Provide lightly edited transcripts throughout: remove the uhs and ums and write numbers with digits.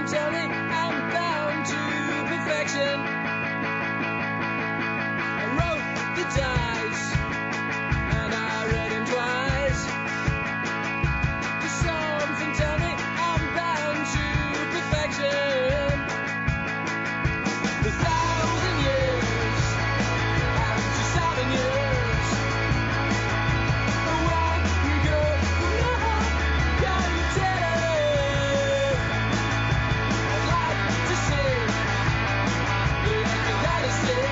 tell me I'm bound to perfection. I wrote the dice and I read him twice. Does something tell me I'm bound to perfection? A thousand years and 2,000 years away we go. Can you tell it? I'd like to see the ending that I see.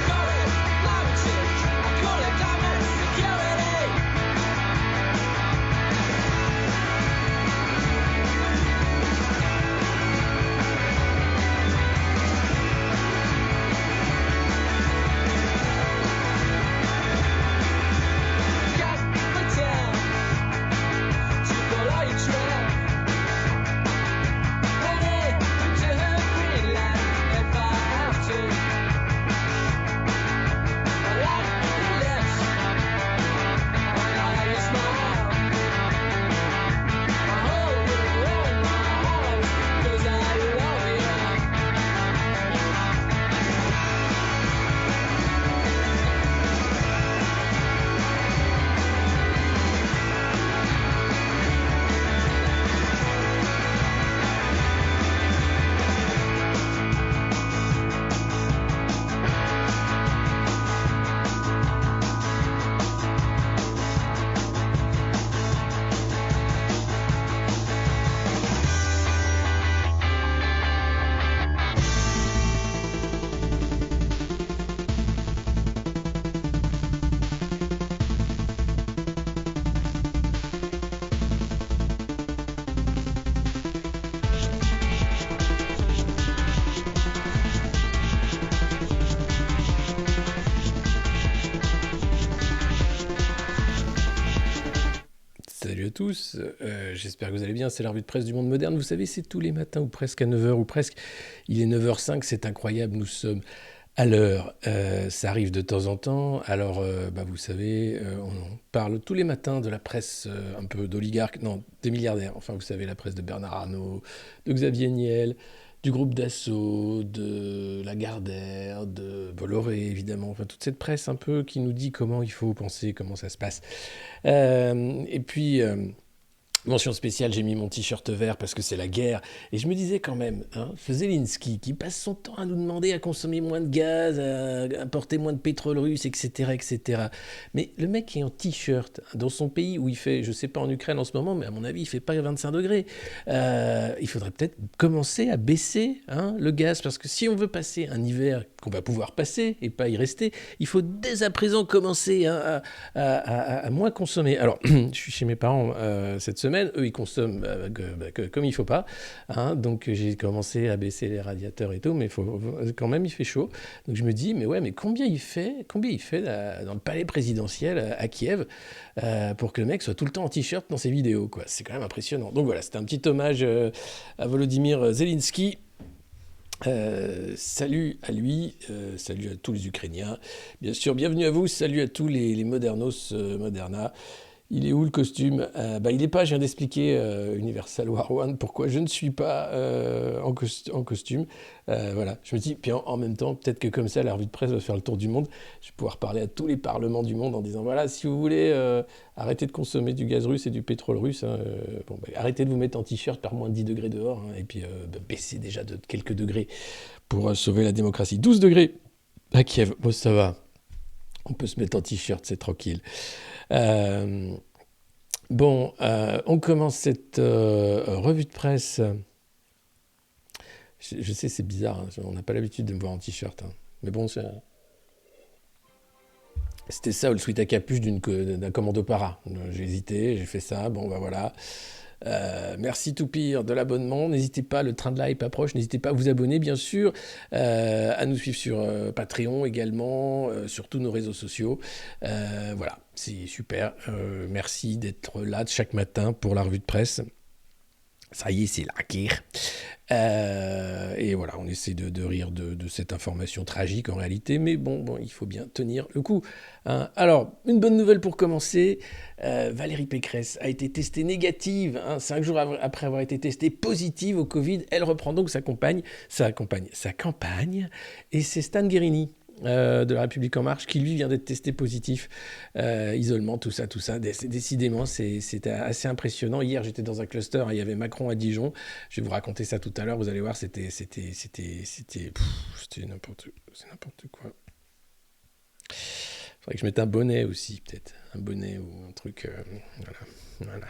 Call it climate change, I call it climate security. Got the town to follow your trail. Headed to Greenland if I have to. I like your lips, I like your smile. I hold you in my arms 'cause I love you. Salut à tous, j'espère que vous allez bien, c'est la revue de presse du monde moderne, vous savez c'est tous les matins ou presque à 9h ou presque, il est 9h05, c'est incroyable, nous sommes à l'heure, ça arrive de temps en temps, alors vous savez, on parle tous les matins de la presse un peu d'oligarques, non, des milliardaires, enfin vous savez la presse de Bernard Arnault, de Xavier Niel, du groupe Dassault, de Lagardère, de Bolloré évidemment, enfin toute cette presse un peu qui nous dit comment il faut penser, comment ça se passe. Et puis, mention spéciale, j'ai mis mon t-shirt vert parce que c'est la guerre. Et je me disais quand même, hein, Zelensky qui passe son temps à nous demander à consommer moins de gaz, à importer moins de pétrole russe, etc., etc. Mais le mec est en t-shirt dans son pays où il fait, je sais pas en Ukraine en ce moment, mais à mon avis, il fait pas 25 degrés. Il faudrait peut-être commencer à baisser le gaz parce que si on veut passer un hiver qu'on va pouvoir passer et pas y rester, il faut dès à présent commencer à moins consommer. Alors, je suis chez mes parents cette semaine, eux ils consomment comme il faut pas, donc j'ai commencé à baisser les radiateurs et tout, mais quand même il fait chaud. Donc je me dis, mais combien il fait dans le palais présidentiel à Kiev pour que le mec soit tout le temps en t-shirt dans ses vidéos, quoi. C'est quand même impressionnant. Donc voilà, c'était un petit hommage à Volodymyr Zelensky. Salut à lui, salut à tous les Ukrainiens, bien sûr, bienvenue à vous, salut à tous les modernos, moderna. Il est où le costume? Il n'est pas, je viens d'expliquer Universal War One pourquoi je ne suis pas en costume. Voilà, je me dis, puis en même temps, peut-être que comme ça, la revue de presse va faire le tour du monde. Je vais pouvoir parler à tous les parlements du monde en disant, voilà, si vous voulez arrêter de consommer du gaz russe et du pétrole russe, arrêtez de vous mettre en t-shirt par moins de 10 degrés dehors, et puis baissez déjà de quelques degrés pour sauver la démocratie. 12 degrés à Kiev, bon ça va, on peut se mettre en t-shirt, c'est tranquille. On commence cette revue de presse. Je sais, c'est bizarre, on n'a pas l'habitude de me voir en t-shirt. Mais bon, c'était ça, ou le sweat à capuche d'un commando para. J'ai hésité, j'ai fait ça, voilà. Merci Toupir de l'abonnement, n'hésitez pas, le train de la hype approche, n'hésitez pas à vous abonner bien sûr, à nous suivre sur Patreon également, sur tous nos réseaux sociaux, voilà, c'est super, merci d'être là chaque matin pour la revue de presse. Ça y est, c'est la guerre. Et voilà, on essaie de rire de cette information tragique en réalité, mais bon, il faut bien tenir le coup, hein. Alors, une bonne nouvelle pour commencer, Valérie Pécresse a été testée négative, hein, 5 jours après avoir été testée positive au Covid. Elle reprend donc sa campagne, et c'est Stan Guerini. De la République En Marche, qui lui vient d'être testé positif. Isolement, tout ça. Décidément, c'était assez impressionnant. Hier, j'étais dans un cluster, hein, il y avait Macron à Dijon. Je vais vous raconter ça tout à l'heure, vous allez voir, c'était n'importe quoi. Faudrait que je mette un bonnet aussi, peut-être. Un bonnet ou un truc. Voilà.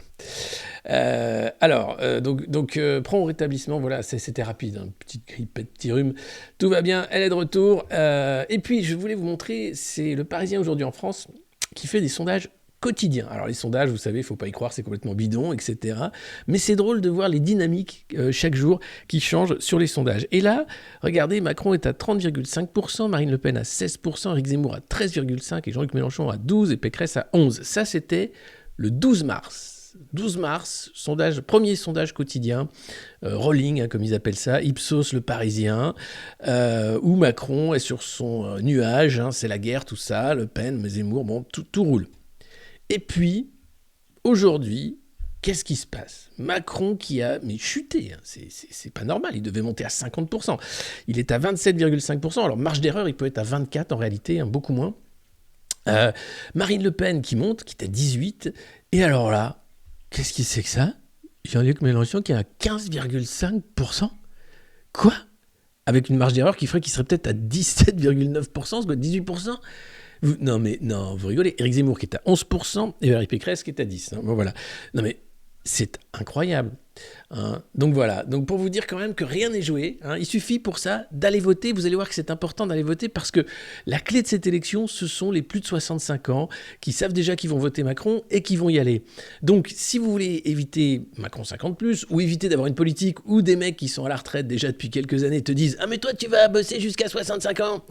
Prends au rétablissement, voilà, c'était rapide, hein, petite grippe, petit rhume, tout va bien, elle est de retour. Et puis, je voulais vous montrer, c'est le Parisien aujourd'hui en France qui fait des sondages quotidiens. Alors, les sondages, vous savez, il ne faut pas y croire, c'est complètement bidon, etc. Mais c'est drôle de voir les dynamiques chaque jour qui changent sur les sondages. Et là, regardez, Macron est à 30,5%, Marine Le Pen à 16%, Éric Zemmour à 13,5% et Jean-Luc Mélenchon à 12% et Pécresse à 11%. Ça, c'était le 12 mars. 12 mars, premier sondage quotidien, rolling, hein, comme ils appellent ça, Ipsos Le Parisien, où Macron est sur son nuage, hein, c'est la guerre, tout ça, Le Pen, Zemmour, bon, tout roule. Et puis, aujourd'hui, qu'est-ce qui se passe ? Macron qui a chuté, hein, c'est pas normal, il devait monter à 50%. Il est à 27,5%, alors marge d'erreur, il peut être à 24% en réalité, hein, beaucoup moins. Marine Le Pen qui monte, qui est à 18%, et alors là, qu'est-ce que c'est que ça ? Jean-Luc Mélenchon qui est à 15,5%. Quoi ? Avec une marge d'erreur qui ferait qu'il serait peut-être à 17,9%, 18%. Non, vous rigolez. Éric Zemmour qui est à 11% et Valérie Pécresse qui est à 10%. Hein, bon, voilà. Non mais c'est incroyable. Hein. Donc voilà. Donc pour vous dire quand même que rien n'est joué, hein. Il suffit pour ça d'aller voter. Vous allez voir que c'est important d'aller voter parce que la clé de cette élection, ce sont les plus de 65 ans qui savent déjà qu'ils vont voter Macron et qui vont y aller. Donc si vous voulez éviter Macron 50+, ou éviter d'avoir une politique où des mecs qui sont à la retraite déjà depuis quelques années te disent « Ah mais toi tu vas bosser jusqu'à 65 ans !»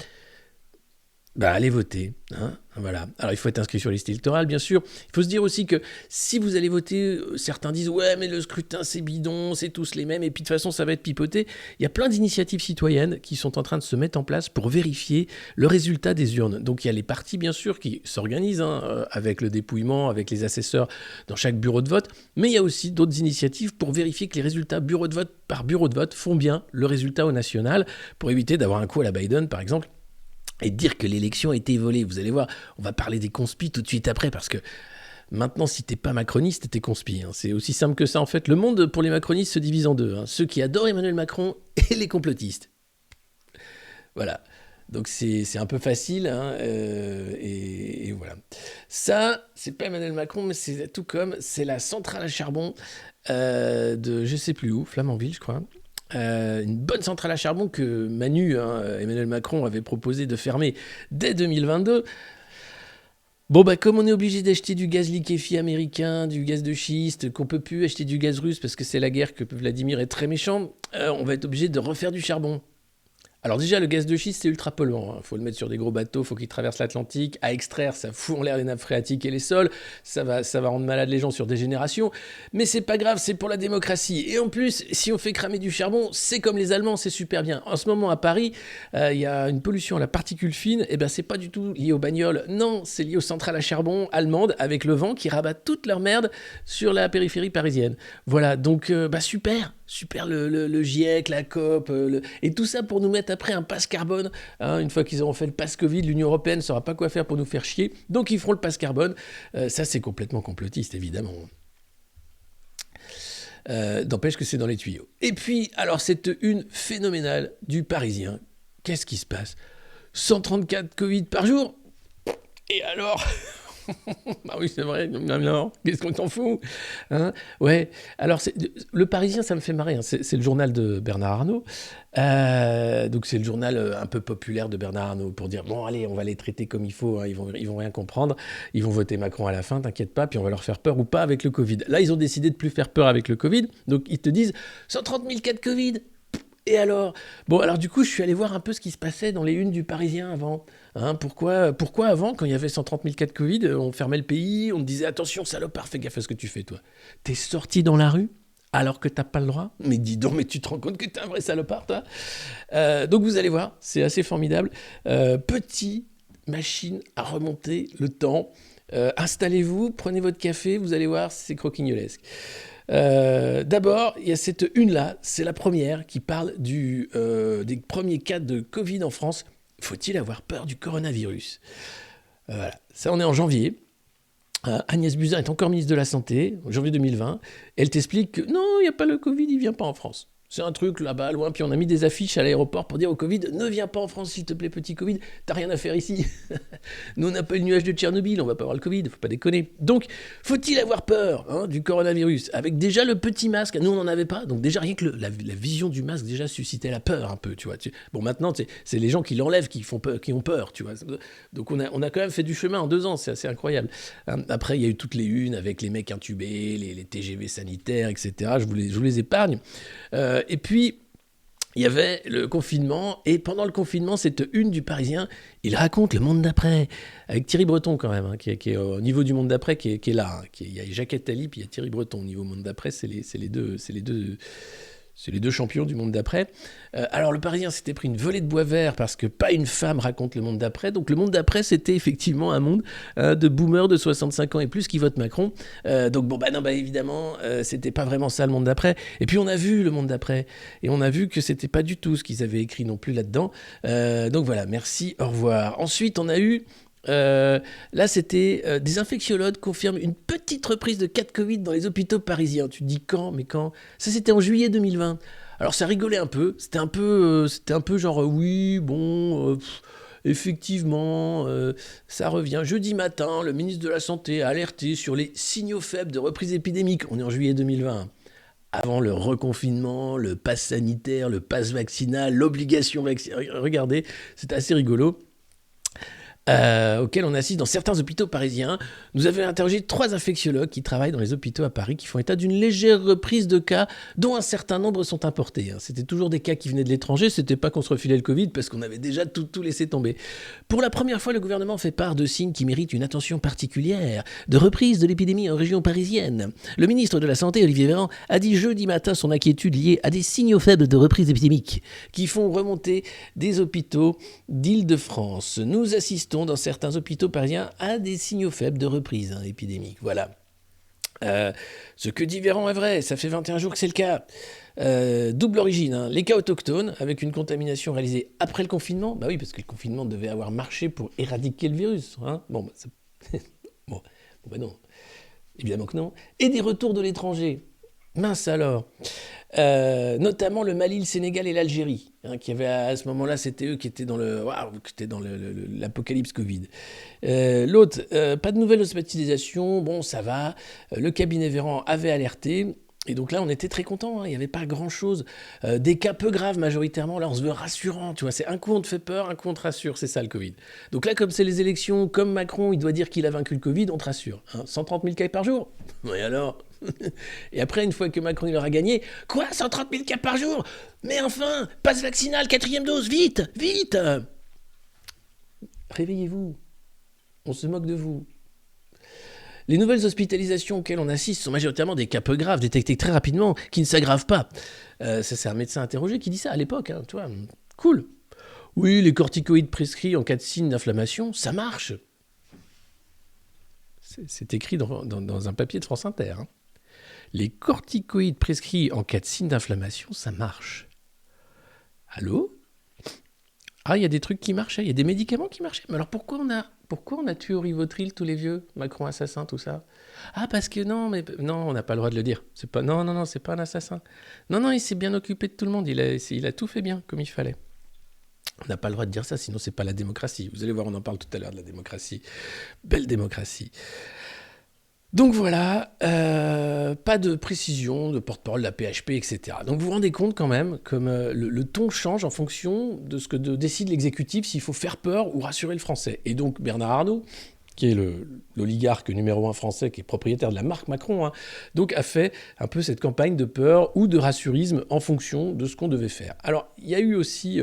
Bah, allez voter, hein, voilà. Alors, il faut être inscrit sur la liste électorale, bien sûr. Il faut se dire aussi que si vous allez voter, certains disent « Ouais, mais le scrutin, c'est bidon, c'est tous les mêmes, et puis de toute façon, ça va être pipoté. » Il y a plein d'initiatives citoyennes qui sont en train de se mettre en place pour vérifier le résultat des urnes. Donc, il y a les partis, bien sûr, qui s'organisent, hein, avec le dépouillement, avec les assesseurs dans chaque bureau de vote, mais il y a aussi d'autres initiatives pour vérifier que les résultats bureau de vote par bureau de vote font bien le résultat au national, pour éviter d'avoir un coup à la Biden, par exemple, et dire que l'élection a été volée. Vous allez voir, on va parler des conspis tout de suite après, parce que maintenant, si t'es pas macroniste, t'es conspi. Hein. C'est aussi simple que ça, en fait. Le monde, pour les macronistes, se divise en deux. Hein. Ceux qui adorent Emmanuel Macron et les complotistes. Voilà. Donc c'est un peu facile, hein, et voilà. Ça, c'est pas Emmanuel Macron, mais c'est tout comme, c'est la centrale à charbon de je sais plus où, Flamanville, je crois. Une bonne centrale à charbon que Manu, hein, Emmanuel Macron, avait proposé de fermer dès 2022. Bon, bah, comme on est obligé d'acheter du gaz liquéfié américain, du gaz de schiste, qu'on peut plus acheter du gaz russe parce que c'est la guerre, que Vladimir est très méchant, on va être obligé de refaire du charbon. Alors déjà, le gaz de schiste, c'est ultra polluant. Il faut le mettre sur des gros bateaux, il faut qu'il traverse l'Atlantique. À extraire, ça fout en l'air les nappes phréatiques et les sols. Ça va rendre malade les gens sur des générations. Mais c'est pas grave, c'est pour la démocratie. Et en plus, si on fait cramer du charbon, c'est comme les Allemands, c'est super bien. En ce moment, à Paris, il y a une pollution à la particule fine. Et ben, c'est pas du tout lié aux bagnoles. Non, c'est lié aux centrales à charbon allemandes avec le vent qui rabat toute leur merde sur la périphérie parisienne. Voilà, donc super. Super le GIEC, la COP, et tout ça pour nous mettre après un pass carbone. Hein, une fois qu'ils auront fait le pass Covid, l'Union européenne ne saura pas quoi faire pour nous faire chier. Donc ils feront le pass carbone. Ça, c'est complètement complotiste, évidemment. N'empêche que c'est dans les tuyaux. Et puis, alors, cette une phénoménale du Parisien. Qu'est-ce qui se passe ? 134 Covid par jour ? Et alors ? Bah oui, c'est vrai. Non, qu'est-ce qu'on t'en fout, hein ? Ouais. Alors, le Parisien, ça me fait marrer. Hein. C'est le journal de Bernard Arnault. Donc, c'est le journal un peu populaire de Bernard Arnault pour dire bon, allez, on va les traiter comme il faut. Hein. Ils vont rien comprendre. Ils vont voter Macron à la fin, t'inquiète pas. Puis on va leur faire peur ou pas avec le Covid. Là, ils ont décidé de plus faire peur avec le Covid. Donc, ils te disent 130 000 cas de Covid. Et alors ? Bon, alors du coup, je suis allé voir un peu ce qui se passait dans les unes du Parisien avant. Hein, pourquoi avant, quand il y avait 130 000 cas de Covid, on fermait le pays, on te disait « Attention, salopard, fais gaffe à ce que tu fais, toi. » T'es sorti dans la rue ? alors que t'as pas le droit. Mais dis donc, mais tu te rends compte que t'es un vrai salopard, toi. Donc vous allez voir, c'est assez formidable. Petit machine à remonter le temps. Installez-vous, prenez votre café, vous allez voir, c'est croquignolesque. D'abord, il y a cette une-là, c'est la première qui parle des premiers cas de Covid en France. Faut-il avoir peur du coronavirus? Voilà, ça on est en janvier. Agnès Buzyn est encore ministre de la Santé, en janvier 2020. Elle t'explique que non, il n'y a pas le Covid, il ne vient pas en France. C'est un truc là-bas, loin, puis on a mis des affiches à l'aéroport pour dire au Covid, ne viens pas en France s'il te plaît, petit Covid, t'as rien à faire ici. Nous on n'a pas eu le nuage de Tchernobyl, on va pas avoir le Covid, faut pas déconner. Donc, faut-il avoir peur du coronavirus? Avec déjà le petit masque, nous on n'en avait pas, donc déjà rien que la vision du masque déjà suscitait la peur un peu, tu vois. Bon maintenant, c'est les gens qui l'enlèvent qui ont peur, tu vois. Donc on a quand même fait du chemin en 2 ans, c'est assez incroyable. Après, il y a eu toutes les unes avec les mecs intubés, les TGV sanitaires, etc. Je vous les épargne. Et puis, il y avait le confinement, et pendant le confinement, cette une du Parisien, il raconte le monde d'après, avec Thierry Breton quand même, qui est au niveau du monde d'après, qui est là. Il y a Jacques Attali, puis il y a Thierry Breton. Au niveau monde d'après, c'est les deux champions du monde d'après. Alors le Parisien s'était pris une volée de bois vert parce que pas une femme raconte le monde d'après. Donc le monde d'après, c'était effectivement un monde de boomers de 65 ans et plus qui votent Macron. Donc évidemment, c'était pas vraiment ça le monde d'après. Et puis on a vu le monde d'après et on a vu que c'était pas du tout ce qu'ils avaient écrit non plus là-dedans. Donc voilà, merci, au revoir. Ensuite, on a eu là, c'était des infectiologues confirment une petite reprise de cas de Covid dans les hôpitaux parisiens. Tu te dis quand? Mais quand? Ça, c'était en juillet 2020. Alors, ça rigolait un peu. C'était un peu genre, oui, bon, effectivement, ça revient. Jeudi matin, le ministre de la Santé a alerté sur les signaux faibles de reprise épidémique. On est en juillet 2020. Avant le reconfinement, le pass sanitaire, le pass vaccinal, l'obligation vaccinale. Regardez, c'est assez rigolo. Auquel on assiste dans certains hôpitaux parisiens. Nous avons interrogé 3 infectiologues qui travaillent dans les hôpitaux à Paris, qui font état d'une légère reprise de cas, dont un certain nombre sont importés. C'était toujours des cas qui venaient de l'étranger, c'était pas qu'on se refilait le Covid, parce qu'on avait déjà tout laissé tomber. Pour la première fois, le gouvernement fait part de signes qui méritent une attention particulière, de reprise de l'épidémie en région parisienne. Le ministre de la Santé, Olivier Véran, a dit jeudi matin son inquiétude liée à des signaux faibles de reprise épidémique, qui font remonter des hôpitaux d'Île-de-France. Nous assistons dans certains hôpitaux parisiens à des signaux faibles de reprise épidémique. Voilà. Ce que dit Véran est vrai, ça fait 21 jours que c'est le cas. Double origine, les cas autochtones, avec une contamination réalisée après le confinement. Bah oui, parce que le confinement devait avoir marché pour éradiquer le virus. Bon, non. Évidemment que non. Et des retours de l'étranger. Mince alors. Notamment le Mali, le Sénégal et l'Algérie, qui avaient à ce moment-là, c'était eux qui étaient dans l'apocalypse Covid. L'autre, pas de nouvelles hospitalisations, bon ça va, le cabinet Véran avait alerté, et donc là on était très contents, il n'y avait pas grand-chose, des cas peu graves majoritairement, là on se veut rassurant, tu vois, c'est un coup on te fait peur, un coup on te rassure, c'est ça le Covid. Donc là comme c'est les élections, comme Macron il doit dire qu'il a vaincu le Covid, on te rassure, 130 000 cas par jour, oui alors. Et après, une fois que Macron il aura gagné, quoi, 130 000 cas par jour? Mais enfin, passe vaccinal, 4e dose, vite. Réveillez-vous, on se moque de vous. Les nouvelles hospitalisations auxquelles on assiste sont majoritairement des cas peu graves, détectés très rapidement, qui ne s'aggravent pas. Ça, c'est un médecin interrogé qui dit ça à l'époque, tu vois, cool. Oui, les corticoïdes prescrits en cas de signe d'inflammation, ça marche. C'est écrit dans un papier de France Inter. Les corticoïdes prescrits en cas de signe d'inflammation, ça marche. Allô? Ah, il y a des trucs qui marchaient, il y a des médicaments qui marchaient. Mais alors pourquoi on a tué au Rivotril tous les vieux, Macron assassin, tout ça? Ah, parce que non, on n'a pas le droit de le dire. C'est pas un assassin. Non, il s'est bien occupé de tout le monde, il a tout fait bien, comme il fallait. On n'a pas le droit de dire ça, sinon c'est pas la démocratie. Vous allez voir, on en parle tout à l'heure de la démocratie. Belle démocratie. Donc voilà, pas de précision de porte-parole de la PHP, etc. Donc vous vous rendez compte quand même comme le ton change en fonction de ce que décide l'exécutif, s'il faut faire peur ou rassurer le français. Et donc Bernard Arnault, qui est l'oligarque numéro 1 français, qui est propriétaire de la marque Macron, donc a fait un peu cette campagne de peur ou de rassurisme en fonction de ce qu'on devait faire. Alors il y a eu aussi...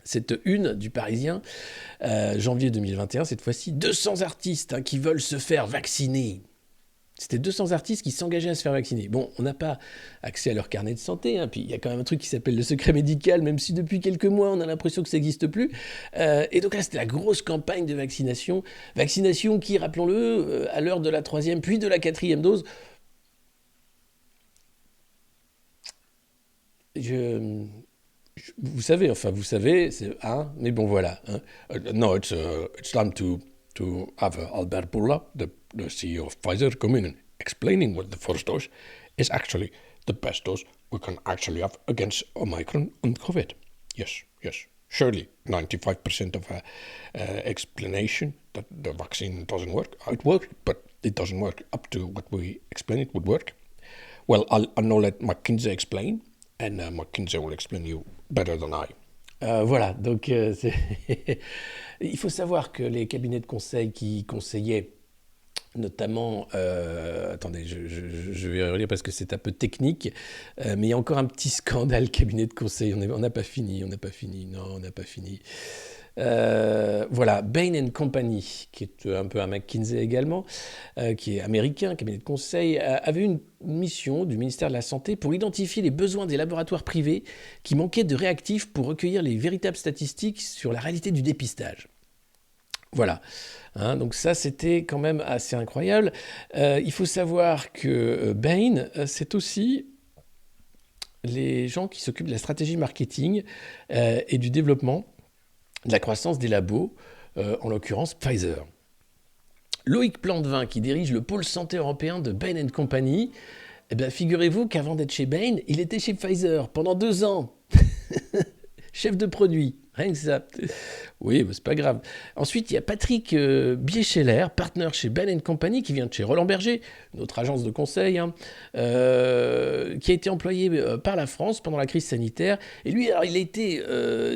cette une du Parisien, janvier 2021, cette fois-ci, 200 artistes qui veulent se faire vacciner. C'était 200 artistes qui s'engageaient à se faire vacciner. Bon, on n'a pas accès à leur carnet de santé, hein, puis il y a quand même un truc qui s'appelle le secret médical, même si depuis quelques mois on a l'impression que ça n'existe plus. Et donc là, c'était la grosse campagne de vaccination. Vaccination qui, rappelons-le, à l'heure de la troisième puis de la quatrième dose, je, vous savez, enfin vous savez, c'est hein, mais bon voilà. Hein. No, it's time to have Albert Bourla, the CEO of Pfizer, come in and explaining what the first dose is actually the best dose we can actually have against Omicron and COVID. Yes, yes. Surely, 95% of explanation that the vaccine doesn't work. It works, but it doesn't work up to what we explain it would work. Well, I'll now let McKinsey explain, and McKinsey will explain you better than I. Voilà, donc il faut savoir que les cabinets de conseil qui conseillaient notamment, attendez, je vais relire parce que c'est un peu technique, mais il y a encore un petit scandale cabinet de conseil, on n'a pas fini, non, on n'a pas fini. Voilà, Bain Company, qui est un peu un McKinsey également, qui est américain, cabinet de conseil, avait une mission du ministère de la Santé pour identifier les besoins des laboratoires privés qui manquaient de réactifs pour recueillir les véritables statistiques sur la réalité du dépistage. Voilà, hein, donc ça c'était quand même assez incroyable. Il faut savoir que Bain, c'est aussi les gens qui s'occupent de la stratégie marketing et du développement de la croissance des labos, en l'occurrence Pfizer. Loïc Plantevin, qui dirige le pôle santé européen de Bain Company, eh bien, figurez-vous qu'avant d'être chez Bain, il était chez Pfizer pendant 2 ans. Chef de produit, rien que ça. Oui, bah, c'est pas grave. Ensuite, il y a Patrick Biecheler, partenaire chez Bain Company, qui vient de chez Roland Berger, une autre agence de conseil, hein, qui a été employé par la France pendant la crise sanitaire. Et lui, alors, il a été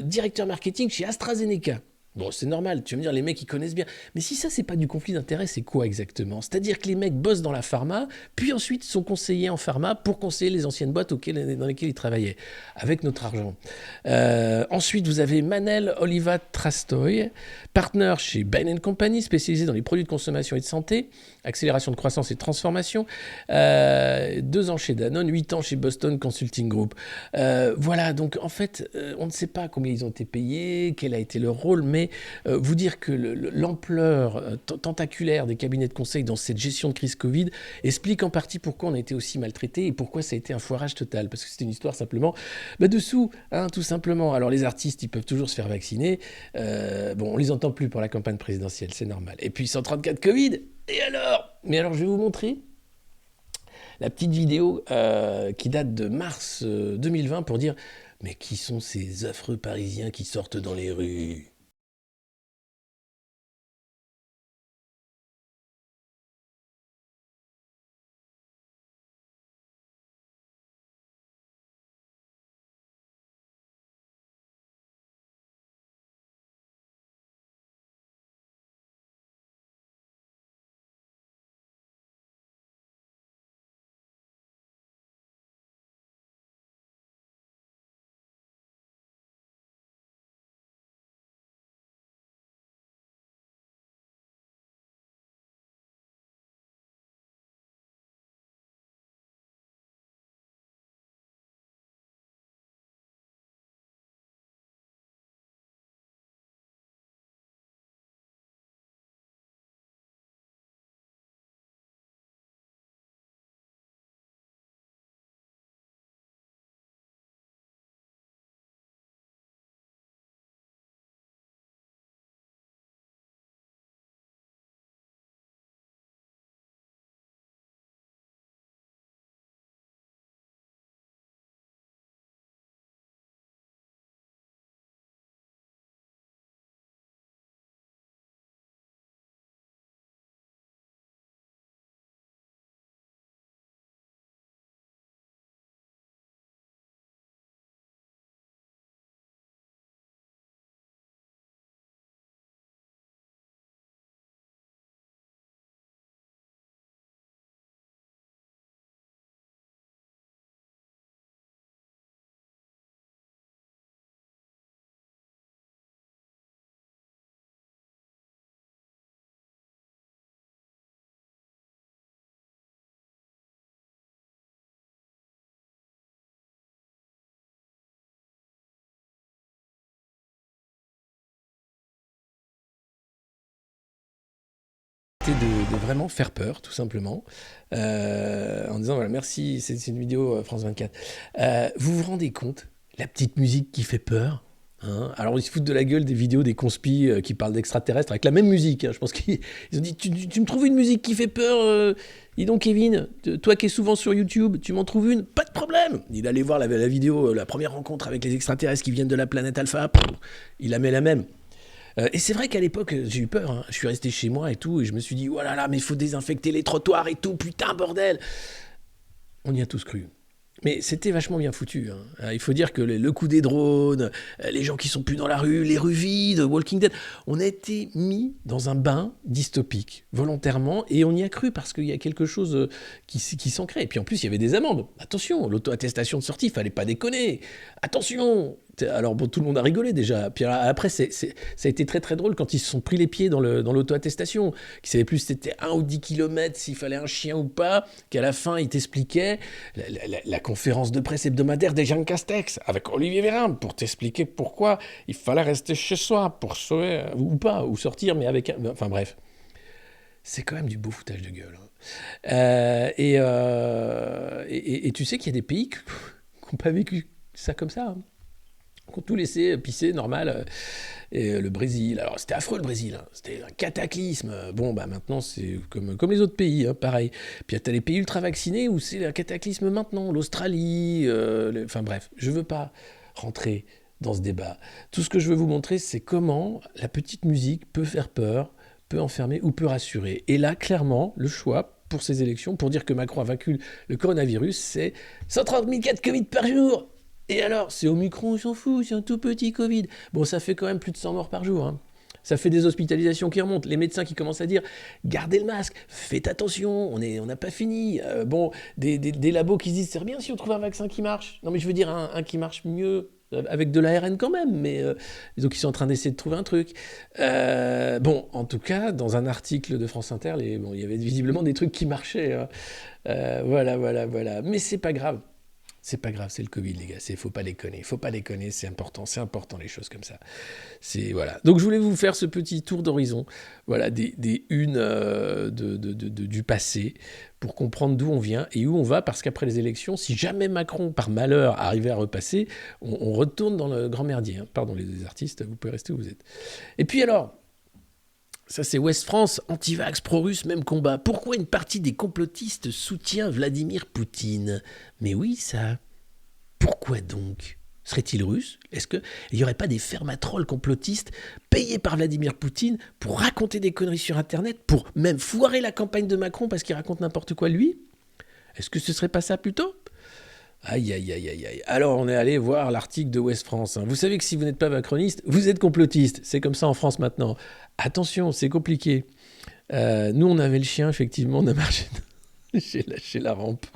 directeur marketing chez AstraZeneca. Bon, c'est normal, tu vas me dire, les mecs, ils connaissent bien. Mais si ça, c'est pas du conflit d'intérêt, c'est quoi exactement? C'est-à-dire que les mecs bossent dans la pharma, puis ensuite sont conseillers en pharma pour conseiller les anciennes boîtes dans lesquelles ils travaillaient, avec notre argent. Ensuite, vous avez Manel Oliva Trastoy, partenaire chez Bain Company, spécialisé dans les produits de consommation et de santé, accélération de croissance et de transformation. 2 ans chez Danone, 8 ans chez Boston Consulting Group. Voilà, donc en fait, on ne sait pas combien ils ont été payés, quel a été leur rôle, mais vous dire que l'ampleur tentaculaire des cabinets de conseil dans cette gestion de crise Covid explique en partie pourquoi on a été aussi maltraité et pourquoi ça a été un foirage total. Parce que c'était une histoire simplement dessous, hein, tout simplement. Alors les artistes, ils peuvent toujours se faire vacciner. Bon, on les entend plus pour la campagne présidentielle, c'est normal. Et puis 134 Covid, et alors? Mais alors je vais vous montrer la petite vidéo qui date de mars 2020 pour dire mais qui sont ces affreux Parisiens qui sortent dans les rues? C'était de vraiment faire peur, tout simplement, en disant, voilà, merci, c'est une vidéo France 24. Vous vous rendez compte, la petite musique qui fait peur, hein. Alors ils se foutent de la gueule des vidéos des conspis qui parlent d'extraterrestres avec la même musique, hein. Je pense qu'ils ont dit, tu me trouves une musique qui fait peur, dis donc Kevin, toi qui es souvent sur YouTube, tu m'en trouves une, pas de problème. Il allait voir la vidéo, la première rencontre avec les extraterrestres qui viennent de la planète Alpha, il la met la même. Et c'est vrai qu'à l'époque, j'ai eu peur, hein. Je suis resté chez moi et tout, et je me suis dit, oh là là, mais il faut désinfecter les trottoirs et tout, putain, bordel. On y a tous cru. Mais c'était vachement bien foutu, hein. Il faut dire que le coup des drones, les gens qui sont plus dans la rue, les rues vides, Walking Dead, on a été mis dans un bain dystopique, volontairement, et on y a cru parce qu'il y a quelque chose qui s'ancrait. Et puis en plus, il y avait des amendes. Attention, l'auto-attestation de sortie, fallait pas déconner. Attention. Alors bon, tout le monde a rigolé déjà. Puis après, ça a été très très drôle quand ils se sont pris les pieds dans l'auto-attestation, qu'ils savaient plus si c'était 1 ou 10 kilomètres, s'il fallait un chien ou pas, qu'à la fin, ils t'expliquaient la conférence de presse hebdomadaire des Jean Castex avec Olivier Véran pour t'expliquer pourquoi il fallait rester chez soi pour sauver, ou pas, ou sortir, mais avec... Enfin bref, c'est quand même du beau foutage de gueule, hein. Et tu sais qu'il y a des pays qui n'ont pas vécu ça comme ça, hein, qui ont tout laissé pisser normal. Et le Brésil, alors c'était affreux le Brésil, hein. C'était un cataclysme. Bon, bah maintenant c'est comme les autres pays, hein, pareil. Puis t'as les pays ultra vaccinés où c'est un cataclysme maintenant, l'Australie, enfin bref, je veux pas rentrer dans ce débat. Tout ce que je veux vous montrer, c'est comment la petite musique peut faire peur, peut enfermer ou peut rassurer. Et là, clairement, le choix pour ces élections, pour dire que Macron a vaincu le coronavirus, c'est 130 000 cas de Covid par jour. Et alors, c'est Omicron, on s'en fout, c'est un tout petit Covid. Bon, ça fait quand même plus de 100 morts par jour, hein. Ça fait des hospitalisations qui remontent, les médecins qui commencent à dire « Gardez le masque, faites attention, on n'a pas fini. » Bon, des labos qui se disent « C'est bien si on trouve un vaccin qui marche. » Non mais je veux dire un qui marche mieux, avec de l'ARN quand même, mais donc ils sont en train d'essayer de trouver un truc. Bon, en tout cas, dans un article de France Inter, il y avait visiblement des trucs qui marchaient, hein. Voilà. Mais c'est pas grave. C'est pas grave, c'est le Covid, les gars. Faut pas déconner, c'est important les choses comme ça. Voilà. Donc je voulais vous faire ce petit tour d'horizon, voilà, des unes du passé, pour comprendre d'où on vient et où on va, parce qu'après les élections, si jamais Macron, par malheur, arrivait à repasser, on retourne dans le grand merdier, hein. Pardon les artistes, vous pouvez rester où vous êtes. Et puis alors, ça c'est Ouest France, anti-vax, pro-russe, même combat. Pourquoi une partie des complotistes soutient Vladimir Poutine ? Mais oui, ça. Pourquoi donc ? Serait-il russe ? Est-ce qu'il n'y aurait pas des fermatrolls complotistes payés par Vladimir Poutine pour raconter des conneries sur Internet, pour même foirer la campagne de Macron parce qu'il raconte n'importe quoi lui ? Est-ce que ce serait pas ça plutôt ? Aïe. Alors, on est allé voir l'article de Ouest France, hein. Vous savez que si vous n'êtes pas macroniste, vous êtes complotiste. C'est comme ça en France maintenant. Attention, c'est compliqué. Nous, on avait le chien, effectivement, on a marché. J'ai lâché la rampe.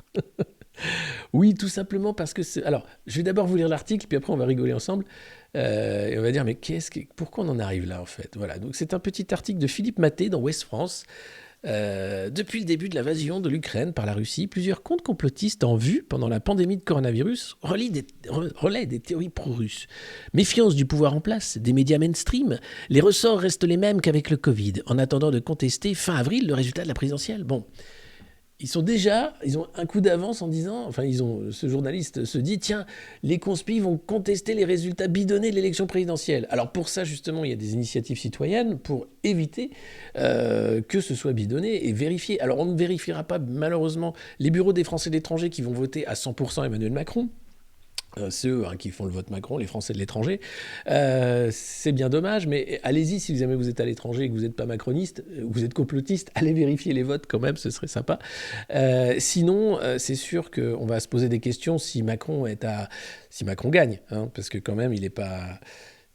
Oui, tout simplement parce que c'est... Alors, je vais d'abord vous lire l'article, puis après, on va rigoler ensemble. Et on va dire, mais pourquoi on en arrive là, en fait ? Voilà, donc c'est un petit article de Philippe Maté dans Ouest France. Depuis le début de l'invasion de l'Ukraine par la Russie, plusieurs comptes complotistes en vue pendant la pandémie de coronavirus relaient des théories pro-russes. Méfiance du pouvoir en place, des médias mainstream, les ressorts restent les mêmes qu'avec le Covid, en attendant de contester fin avril le résultat de la présidentielle. Bon, ils ont un coup d'avance en disant, ce journaliste se dit, tiens, les conspis vont contester les résultats bidonnés de l'élection présidentielle. Alors pour ça, justement, il y a des initiatives citoyennes pour éviter que ce soit bidonné et vérifié. Alors on ne vérifiera pas, malheureusement, les bureaux des Français de l'étranger qui vont voter à 100% Emmanuel Macron. C'est eux, hein, qui font le vote Macron, les Français de l'étranger. C'est bien dommage, mais allez-y, si jamais vous êtes à l'étranger et que vous n'êtes pas macroniste, vous êtes complotiste, allez vérifier les votes quand même, ce serait sympa. Sinon, c'est sûr qu'on va se poser des questions si Macron gagne, hein, parce que quand même, il est pas...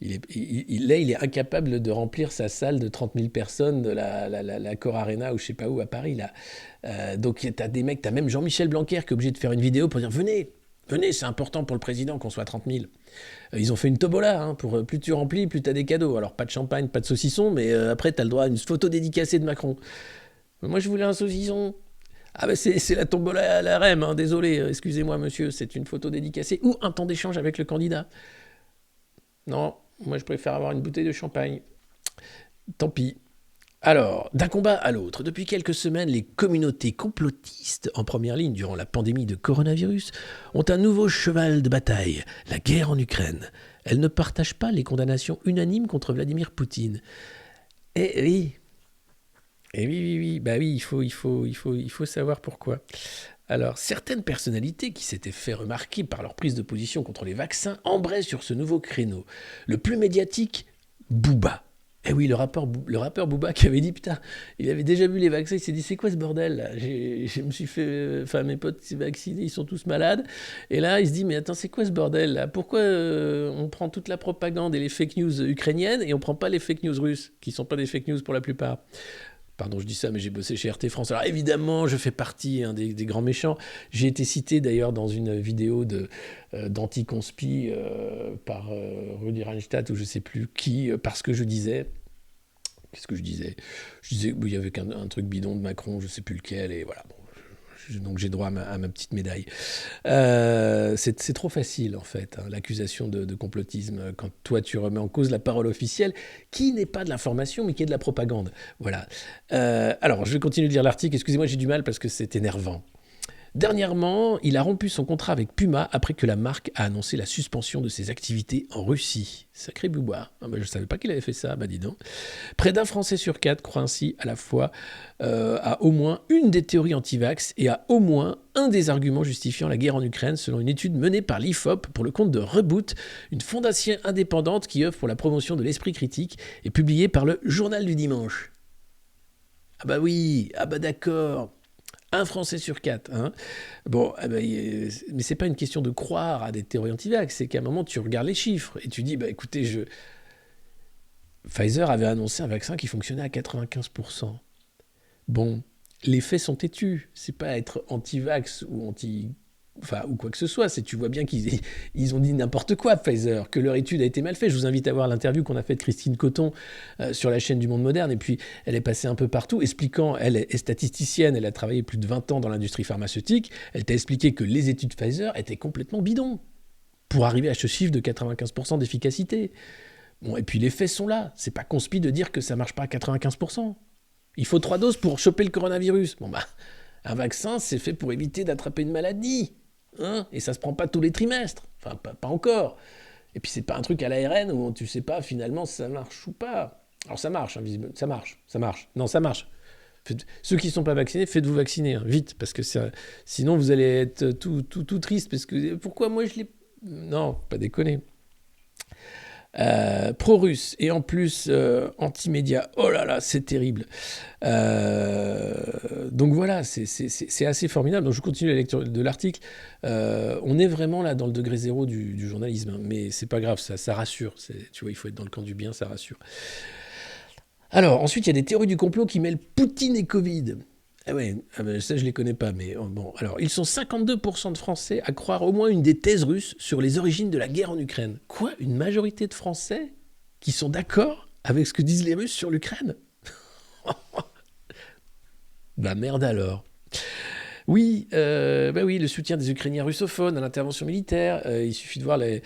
Il est incapable de remplir sa salle de 30 000 personnes de la Cor Arena ou je sais pas où à Paris, là. Donc t'as des mecs, t'as même Jean-Michel Blanquer qui est obligé de faire une vidéo pour dire venez, c'est important pour le président qu'on soit 30 000. Ils ont fait une tobola, hein, pour plus tu remplis, plus t'as des cadeaux. Alors pas de champagne, pas de saucisson, mais après t'as le droit à une photo dédicacée de Macron. Moi je voulais un saucisson. Ah ben c'est la tombola à la REM, hein, désolé, excusez-moi monsieur, c'est une photo dédicacée ou un temps d'échange avec le candidat. Non, moi je préfère avoir une bouteille de champagne. Tant pis. Alors, d'un combat à l'autre, depuis quelques semaines, les communautés complotistes en première ligne durant la pandémie de coronavirus ont un nouveau cheval de bataille, la guerre en Ukraine. Elles ne partagent pas les condamnations unanimes contre Vladimir Poutine. Eh oui, oui, bah oui, il faut savoir pourquoi. Alors, certaines personnalités qui s'étaient fait remarquer par leur prise de position contre les vaccins embrayent sur ce nouveau créneau. Le plus médiatique, Booba. Eh oui, le rappeur Booba qui avait dit, putain, il avait déjà vu les vaccins, il s'est dit, c'est quoi ce bordel là? Je me suis fait, enfin mes potes s'est vaccinés, ils sont tous malades. Et là, il se dit, mais attends, c'est quoi ce bordel là? Pourquoi on prend toute la propagande et les fake news ukrainiennes et on prend pas les fake news russes, qui sont pas des fake news pour la plupart? Pardon, je dis ça, mais j'ai bossé chez RT France. Alors évidemment, je fais partie des grands méchants. J'ai été cité d'ailleurs dans une vidéo d'anti-conspi par Rudi Reinstadt ou je sais plus qui, parce que je disais... Qu'est-ce que je disais? Je disais qu'il y avait un truc bidon de Macron, je sais plus lequel, et voilà. Bon, donc j'ai droit à ma petite médaille. C'est trop facile, en fait, hein, l'accusation de complotisme, quand toi tu remets en cause la parole officielle, qui n'est pas de l'information, mais qui est de la propagande. Voilà. Alors, je vais continuer de lire l'article. Excusez-moi, j'ai du mal parce que c'est énervant. Dernièrement, il a rompu son contrat avec Puma après que la marque a annoncé la suspension de ses activités en Russie. Sacré Bouba. Ah bah, je ne savais pas qu'il avait fait ça, bah dis donc. Près d'un Français sur 4 croit ainsi à la fois à au moins une des théories anti-vax et à au moins un des arguments justifiant la guerre en Ukraine, selon une étude menée par l'IFOP pour le compte de Reboot, une fondation indépendante qui œuvre pour la promotion de l'esprit critique et publiée par le Journal du Dimanche. Ah bah oui, ah bah d'accord. Un Français sur 4. Hein. Bon, mais c'est pas une question de croire à des théories anti-vax, c'est qu'à un moment, tu regardes les chiffres et tu dis, bah écoutez, Pfizer avait annoncé un vaccin qui fonctionnait à 95%. Bon, les faits sont têtus. C'est pas être anti-vax ou ou quoi que ce soit, tu vois bien qu'ils ont dit n'importe quoi, Pfizer, que leur étude a été mal faite. Je vous invite à voir l'interview qu'on a faite de Christine Coton sur la chaîne du Monde Moderne, et puis elle est passée un peu partout, expliquant, elle est statisticienne, elle a travaillé plus de 20 ans dans l'industrie pharmaceutique, elle t'a expliqué que les études Pfizer étaient complètement bidons, pour arriver à ce chiffre de 95% d'efficacité. Bon, et puis les faits sont là, c'est pas conspi de dire que ça marche pas à 95%. Il faut 3 doses pour choper le coronavirus. Bon bah, un vaccin, c'est fait pour éviter d'attraper une maladie. Hein, et ça se prend pas tous les trimestres. Enfin, pas encore. Et puis c'est pas un truc à l'ARN où tu sais pas finalement si ça marche ou pas. Alors ça marche, hein, visiblement. Ça marche. Non, ça marche. Ceux qui ne sont pas vaccinés, faites-vous vacciner, hein, vite, parce que sinon vous allez être tout triste, parce que pourquoi moi je l'ai... Non, pas déconner. Pro-russe et en plus anti-média, oh là là, c'est terrible. Donc voilà, c'est assez formidable. Donc je continue la lecture de l'article. On est vraiment là dans le degré zéro du journalisme, hein, mais c'est pas grave, ça rassure. Tu vois, il faut être dans le camp du bien, ça rassure. Alors ensuite, il y a des théories du complot qui mêlent Poutine et Covid. Ah ouais, ça je les connais pas, mais bon. Alors, ils sont 52% de Français à croire au moins une des thèses russes sur les origines de la guerre en Ukraine. Quoi? Une majorité de Français qui sont d'accord avec ce que disent les Russes sur l'Ukraine? Bah merde alors. Oui, oui, le soutien des Ukrainiens russophones à l'intervention militaire. Il suffit de voir il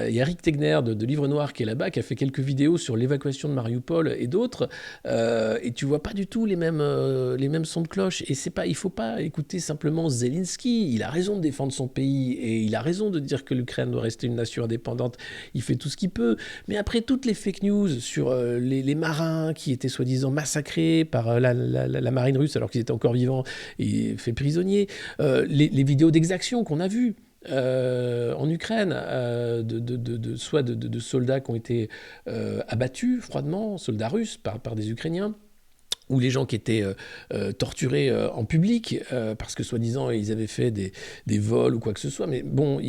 y a Rick Tegner de Livre Noir qui est là-bas, qui a fait quelques vidéos sur l'évacuation de Mariupol et d'autres. Et tu vois pas du tout les mêmes sons de cloche. Et il faut pas écouter simplement Zelensky. Il a raison de défendre son pays et il a raison de dire que l'Ukraine doit rester une nation indépendante. Il fait tout ce qu'il peut. Mais après toutes les fake news sur les marins qui étaient soi-disant massacrés par la marine russe alors qu'ils étaient encore vivants et faits prisonniers. Les vidéos d'exaction qu'on a vues en Ukraine, soit de soldats qui ont été abattus froidement, soldats russes par des Ukrainiens, ou les gens qui étaient torturés en public parce que soi-disant ils avaient fait des vols ou quoi que ce soit. Mais bon,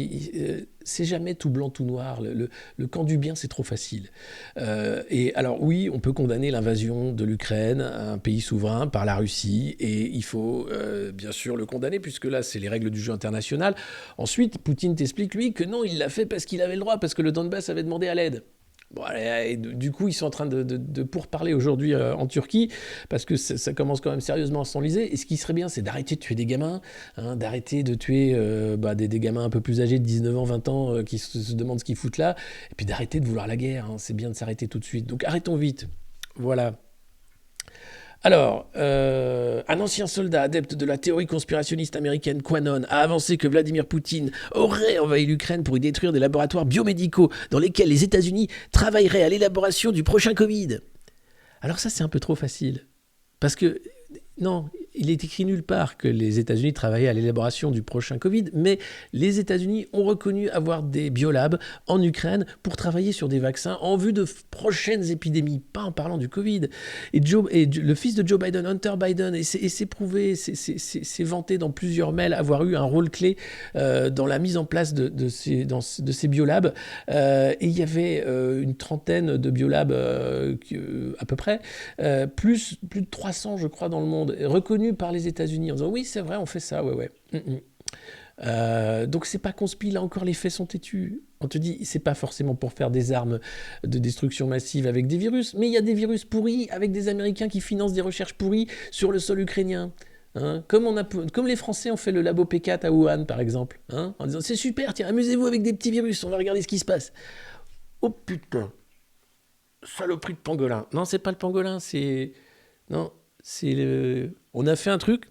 c'est jamais tout blanc, tout noir. Le camp du bien, c'est trop facile. Et alors oui, on peut condamner l'invasion de l'Ukraine, un pays souverain, par la Russie, et il faut bien sûr le condamner, puisque là, c'est les règles du jeu international. Ensuite, Poutine t'explique, lui, que non, il l'a fait parce qu'il avait le droit, parce que le Donbass avait demandé à l'aide. Bon, et du coup, ils sont en train de pourparler aujourd'hui en Turquie, parce que ça commence quand même sérieusement à s'enliser. Et ce qui serait bien, c'est d'arrêter de tuer des gamins, hein, d'arrêter de tuer des gamins un peu plus âgés de 19 ans, 20 ans, qui se demandent ce qu'ils foutent là, et puis d'arrêter de vouloir la guerre. Hein. C'est bien de s'arrêter tout de suite. Donc arrêtons vite. Voilà. Alors, un ancien soldat adepte de la théorie conspirationniste américaine QAnon a avancé que Vladimir Poutine aurait envahi l'Ukraine pour y détruire des laboratoires biomédicaux dans lesquels les États-Unis travailleraient à l'élaboration du prochain Covid. Alors ça, c'est un peu trop facile. Parce que, non, il est écrit nulle part que les États-Unis travaillaient à l'élaboration du prochain Covid, mais les États-Unis ont reconnu avoir des biolabs en Ukraine pour travailler sur des vaccins en vue de prochaines épidémies, pas en parlant du Covid. Le fils de Joe Biden, Hunter Biden, et c'est prouvé, c'est vanté dans plusieurs mails avoir eu un rôle clé dans la mise en place de ces biolabs. Et il y avait une trentaine de biolabs à peu près, plus de 300 je crois dans le monde, reconnus par les États-Unis en disant oui c'est vrai on fait ça ouais. Donc c'est pas conspi, là encore les faits sont têtus. On te dit c'est pas forcément pour faire des armes de destruction massive avec des virus, mais il y a des virus pourris avec des Américains qui financent des recherches pourries sur le sol ukrainien. Hein, comme les Français ont fait le labo P4 à Wuhan par exemple, hein, en disant c'est super, tiens amusez-vous avec des petits virus, on va regarder ce qui se passe. Oh putain, saloperie de pangolin. Non c'est pas le pangolin, on a fait un truc,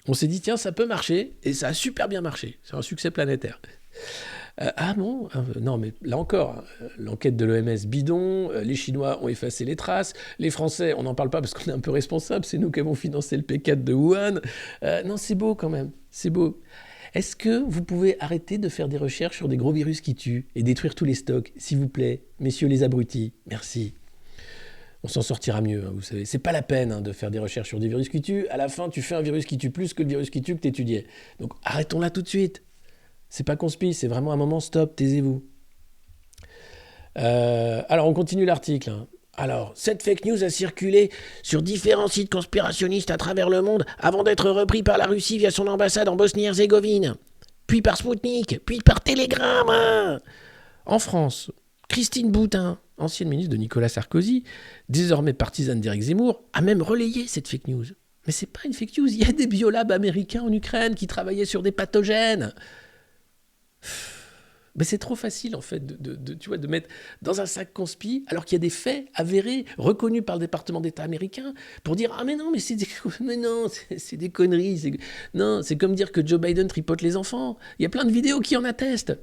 on s'est dit tiens ça peut marcher, et ça a super bien marché, c'est un succès planétaire. Ah bon, non mais là encore, l'enquête de l'OMS bidon, les Chinois ont effacé les traces, les Français on n'en parle pas parce qu'on est un peu responsable, c'est nous qui avons financé le P4 de Wuhan. Non c'est beau quand même, c'est beau. Est-ce que vous pouvez arrêter de faire des recherches sur des gros virus qui tuent et détruire tous les stocks, s'il vous plaît, messieurs les abrutis, merci. On s'en sortira mieux, hein, vous savez. C'est pas la peine de faire des recherches sur des virus qui tuent. À la fin, tu fais un virus qui tue plus que le virus qui tue que t'étudiais. Donc arrêtons là tout de suite. C'est pas conspi, c'est vraiment un moment stop, taisez-vous. Alors on continue l'article. Hein. Alors, cette fake news a circulé sur différents sites conspirationnistes à travers le monde avant d'être repris par la Russie via son ambassade en Bosnie-Herzégovine. Puis par Sputnik, puis par Telegram. Hein. En France, Christine Boutin, ancienne ministre de Nicolas Sarkozy, désormais partisane d'Éric Zemmour, a même relayé cette fake news. Mais c'est pas une fake news, il y a des biolabs américains en Ukraine qui travaillaient sur des pathogènes. Mais c'est trop facile en fait de mettre dans un sac conspi alors qu'il y a des faits avérés, reconnus par le département d'État américain pour dire ah mais non c'est des conneries. Non, c'est comme dire que Joe Biden tripote les enfants. Il y a plein de vidéos qui en attestent.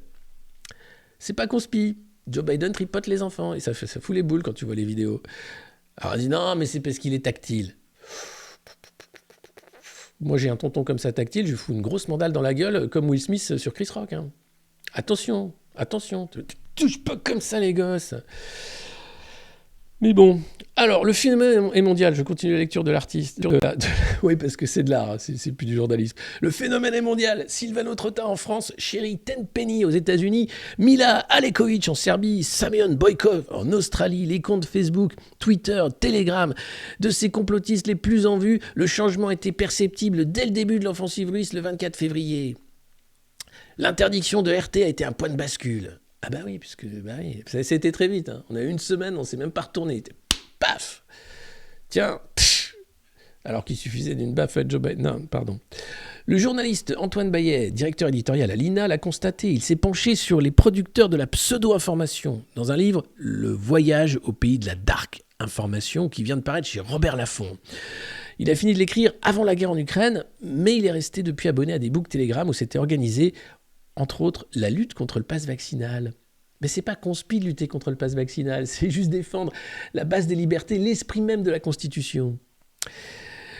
C'est pas conspi. Joe Biden tripote les enfants et ça fout les boules quand tu vois les vidéos. Alors on dit non mais c'est parce qu'il est tactile. Moi j'ai un tonton comme ça tactile, je lui fous une grosse mandale dans la gueule comme Will Smith sur Chris Rock. Hein. Attention, tu touches pas comme ça les gosses. Mais bon, alors le phénomène est mondial, je continue la lecture de l'artiste. Oui, parce que c'est de l'art, c'est plus du journalisme. Le phénomène est mondial. Silvano Trotta en France, Sherry Tenpenny aux États-Unis, Mila Alekovic en Serbie, Samion Boykov en Australie, les comptes Facebook, Twitter, Telegram. De ces complotistes les plus en vue, le changement était perceptible dès le début de l'offensive russe le 24 février. L'interdiction de RT a été un point de bascule. Ah bah oui, puisque ça a été très vite. Hein. On a eu une semaine, on s'est même pas retourné. Paf. Tiens. Alors qu'il suffisait d'une baffe à Joe Biden. Non, pardon. Le journaliste Antoine Bayet, directeur éditorial à l'INA, l'a constaté. Il s'est penché sur les producteurs de la pseudo-information dans un livre, Le voyage au pays de la dark information, qui vient de paraître chez Robert Laffont. Il a fini de l'écrire avant la guerre en Ukraine, mais il est resté depuis abonné à des books Telegram où s'était organisé, entre autres, la lutte contre le pass vaccinal. Mais c'est pas conspi de lutter contre le pass vaccinal, c'est juste défendre la base des libertés, l'esprit même de la Constitution.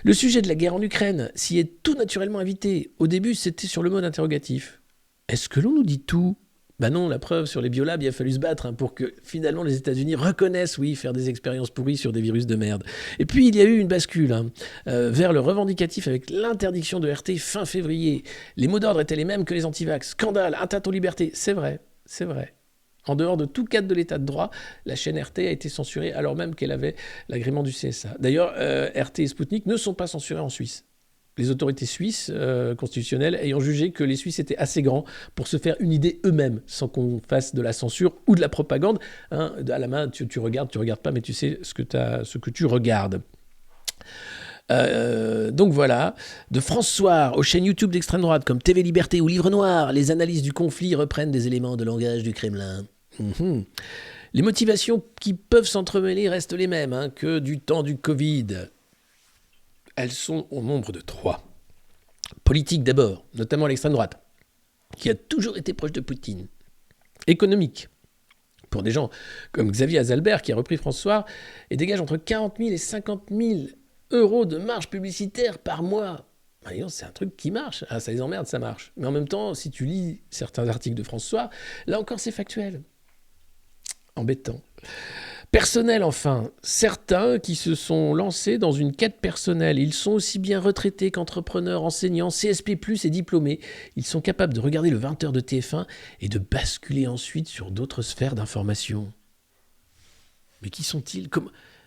Le sujet de la guerre en Ukraine s'y est tout naturellement invité. Au début, c'était sur le mode interrogatif. Est-ce que l'on nous dit tout ? Ben non, la preuve, sur les biolabs, il a fallu se battre pour que finalement les États-Unis reconnaissent, oui, faire des expériences pourries sur des virus de merde. Et puis il y a eu une bascule vers le revendicatif avec l'interdiction de RT fin février. Les mots d'ordre étaient les mêmes que les antivax. Scandale, atteinte aux libertés. C'est vrai. En dehors de tout cadre de l'état de droit, la chaîne RT a été censurée alors même qu'elle avait l'agrément du CSA. D'ailleurs, RT et Sputnik ne sont pas censurés en Suisse. Les autorités suisses constitutionnelles ayant jugé que les Suisses étaient assez grands pour se faire une idée eux-mêmes, sans qu'on fasse de la censure ou de la propagande. Hein, à la main, tu regardes pas, mais tu sais ce que tu regardes. Donc voilà, de France Soir aux chaînes YouTube d'extrême droite comme TV Liberté ou Livre Noir, les analyses du conflit reprennent des éléments de langage du Kremlin. Les motivations qui peuvent s'entremêler restent les mêmes que du temps du Covid. elles sont au nombre de 3. Politique d'abord, notamment l'extrême droite, qui a toujours été proche de Poutine. Économique, pour des gens comme Xavier Azalbert, qui a repris François, et dégage entre 40 000 et 50 000 euros de marge publicitaire par mois. C'est un truc qui marche. Ah, ça les emmerde, ça marche. Mais en même temps, si tu lis certains articles de François, là encore, c'est factuel. Embêtant. Personnel, enfin. Certains qui se sont lancés dans une quête personnelle. Ils sont aussi bien retraités qu'entrepreneurs, enseignants, CSP+, et diplômés. Ils sont capables de regarder le 20h de TF1 et de basculer ensuite sur d'autres sphères d'information. Mais qui sont-ils ?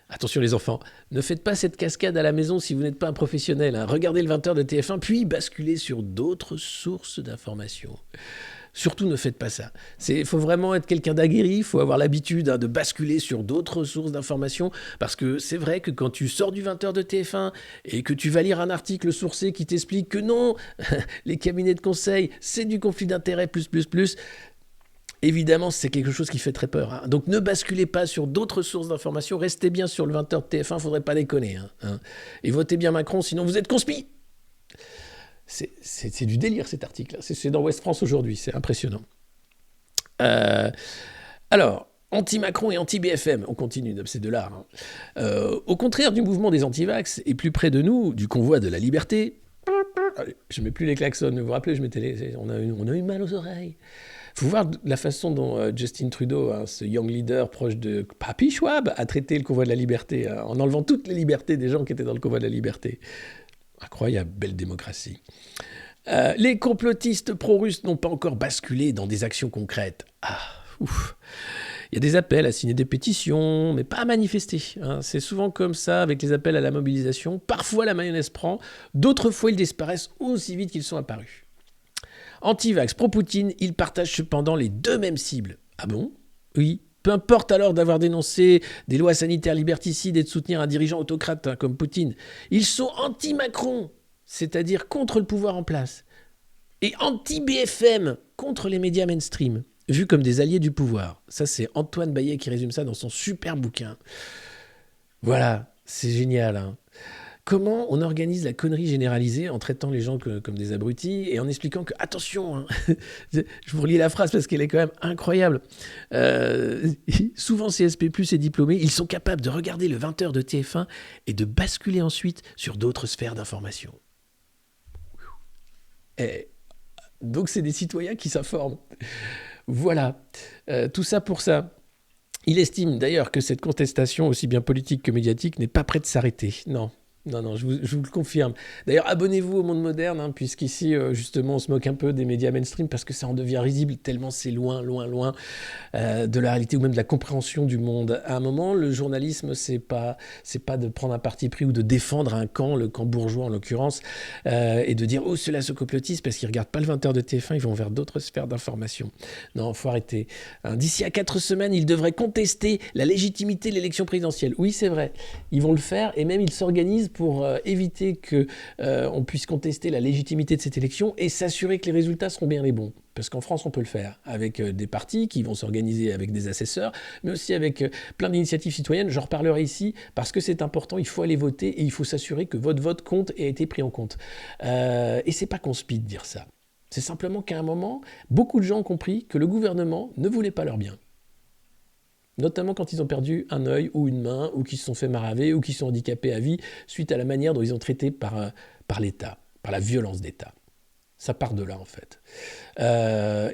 Attention les enfants, ne faites pas cette cascade à la maison si vous n'êtes pas un professionnel. Regardez le 20h de TF1, puis basculez sur d'autres sources d'information. Surtout ne faites pas ça. Il faut vraiment être quelqu'un d'aguerri, il faut avoir l'habitude de basculer sur d'autres sources d'information, parce que c'est vrai que quand tu sors du 20h de TF1 et que tu vas lire un article sourcé qui t'explique que non, les cabinets de conseil, c'est du conflit d'intérêts, évidemment, c'est quelque chose qui fait très peur. Donc ne basculez pas sur d'autres sources d'information, restez bien sur le 20h de TF1, il ne faudrait pas déconner. Et votez bien Macron, sinon vous êtes conspi. C'est du délire cet article. C'est dans Ouest France aujourd'hui, c'est impressionnant. Alors, anti-Macron et anti-BFM, on continue, c'est de l'art. Au contraire du mouvement des anti-vax, et plus près de nous, du convoi de la liberté, je ne mets plus les klaxons, vous vous rappelez, on a eu mal aux oreilles. Il faut voir la façon dont Justin Trudeau, ce young leader proche de Papy Schwab, a traité le convoi de la liberté, en enlevant toutes les libertés des gens qui étaient dans le convoi de la liberté. Incroyable, belle démocratie. Les complotistes pro-russes n'ont pas encore basculé dans des actions concrètes. Il y a des appels à signer des pétitions, mais pas à manifester. C'est souvent comme ça avec les appels à la mobilisation. Parfois la mayonnaise prend, d'autres fois ils disparaissent aussi vite qu'ils sont apparus. Anti-vax, pro-Poutine, ils partagent cependant les deux mêmes cibles. Ah bon ? Oui. Peu importe alors d'avoir dénoncé des lois sanitaires liberticides et de soutenir un dirigeant autocrate comme Poutine. Ils sont anti-Macron, c'est-à-dire contre le pouvoir en place. Et anti-BFM, contre les médias mainstream, vus comme des alliés du pouvoir. Ça, c'est Antoine Baillet qui résume ça dans son super bouquin. Voilà, c'est génial. Comment on organise la connerie généralisée en traitant les gens comme des abrutis et en expliquant que, attention, je vous relis la phrase parce qu'elle est quand même incroyable. Souvent CSP+, et diplômés, ils sont capables de regarder le 20h de TF1 et de basculer ensuite sur d'autres sphères d'information. Donc c'est des citoyens qui s'informent. Voilà, tout ça pour ça. Il estime d'ailleurs que cette contestation, aussi bien politique que médiatique, n'est pas prête de s'arrêter. Non, je vous le confirme. D'ailleurs, abonnez-vous au Monde Moderne, puisqu'ici, justement, on se moque un peu des médias mainstream parce que ça en devient risible tellement c'est loin de la réalité ou même de la compréhension du monde. À un moment, le journalisme, c'est pas de prendre un parti pris ou de défendre un camp, le camp bourgeois en l'occurrence, et de dire « Oh, ceux-là se complotissent parce qu'ils regardent pas le 20h de TF1, ils vont vers d'autres sphères d'information. » Non, faut arrêter. D'ici à 4 semaines, ils devraient contester la légitimité de l'élection présidentielle. Oui, c'est vrai. Ils vont le faire et même ils s'organisent pour éviter qu'on puisse contester la légitimité de cette élection et s'assurer que les résultats seront bien les bons. Parce qu'en France, on peut le faire avec des partis qui vont s'organiser avec des assesseurs, mais aussi avec plein d'initiatives citoyennes. J'en reparlerai ici parce que c'est important, il faut aller voter et il faut s'assurer que votre vote compte et a été pris en compte. Et c'est pas conspire de dire ça. C'est simplement qu'à un moment, beaucoup de gens ont compris que le gouvernement ne voulait pas leur bien. Notamment quand ils ont perdu un œil ou une main, ou qu'ils se sont fait maraver, ou qu'ils sont handicapés à vie, suite à la manière dont ils ont traité par l'État, par la violence d'État. Ça part de là, en fait.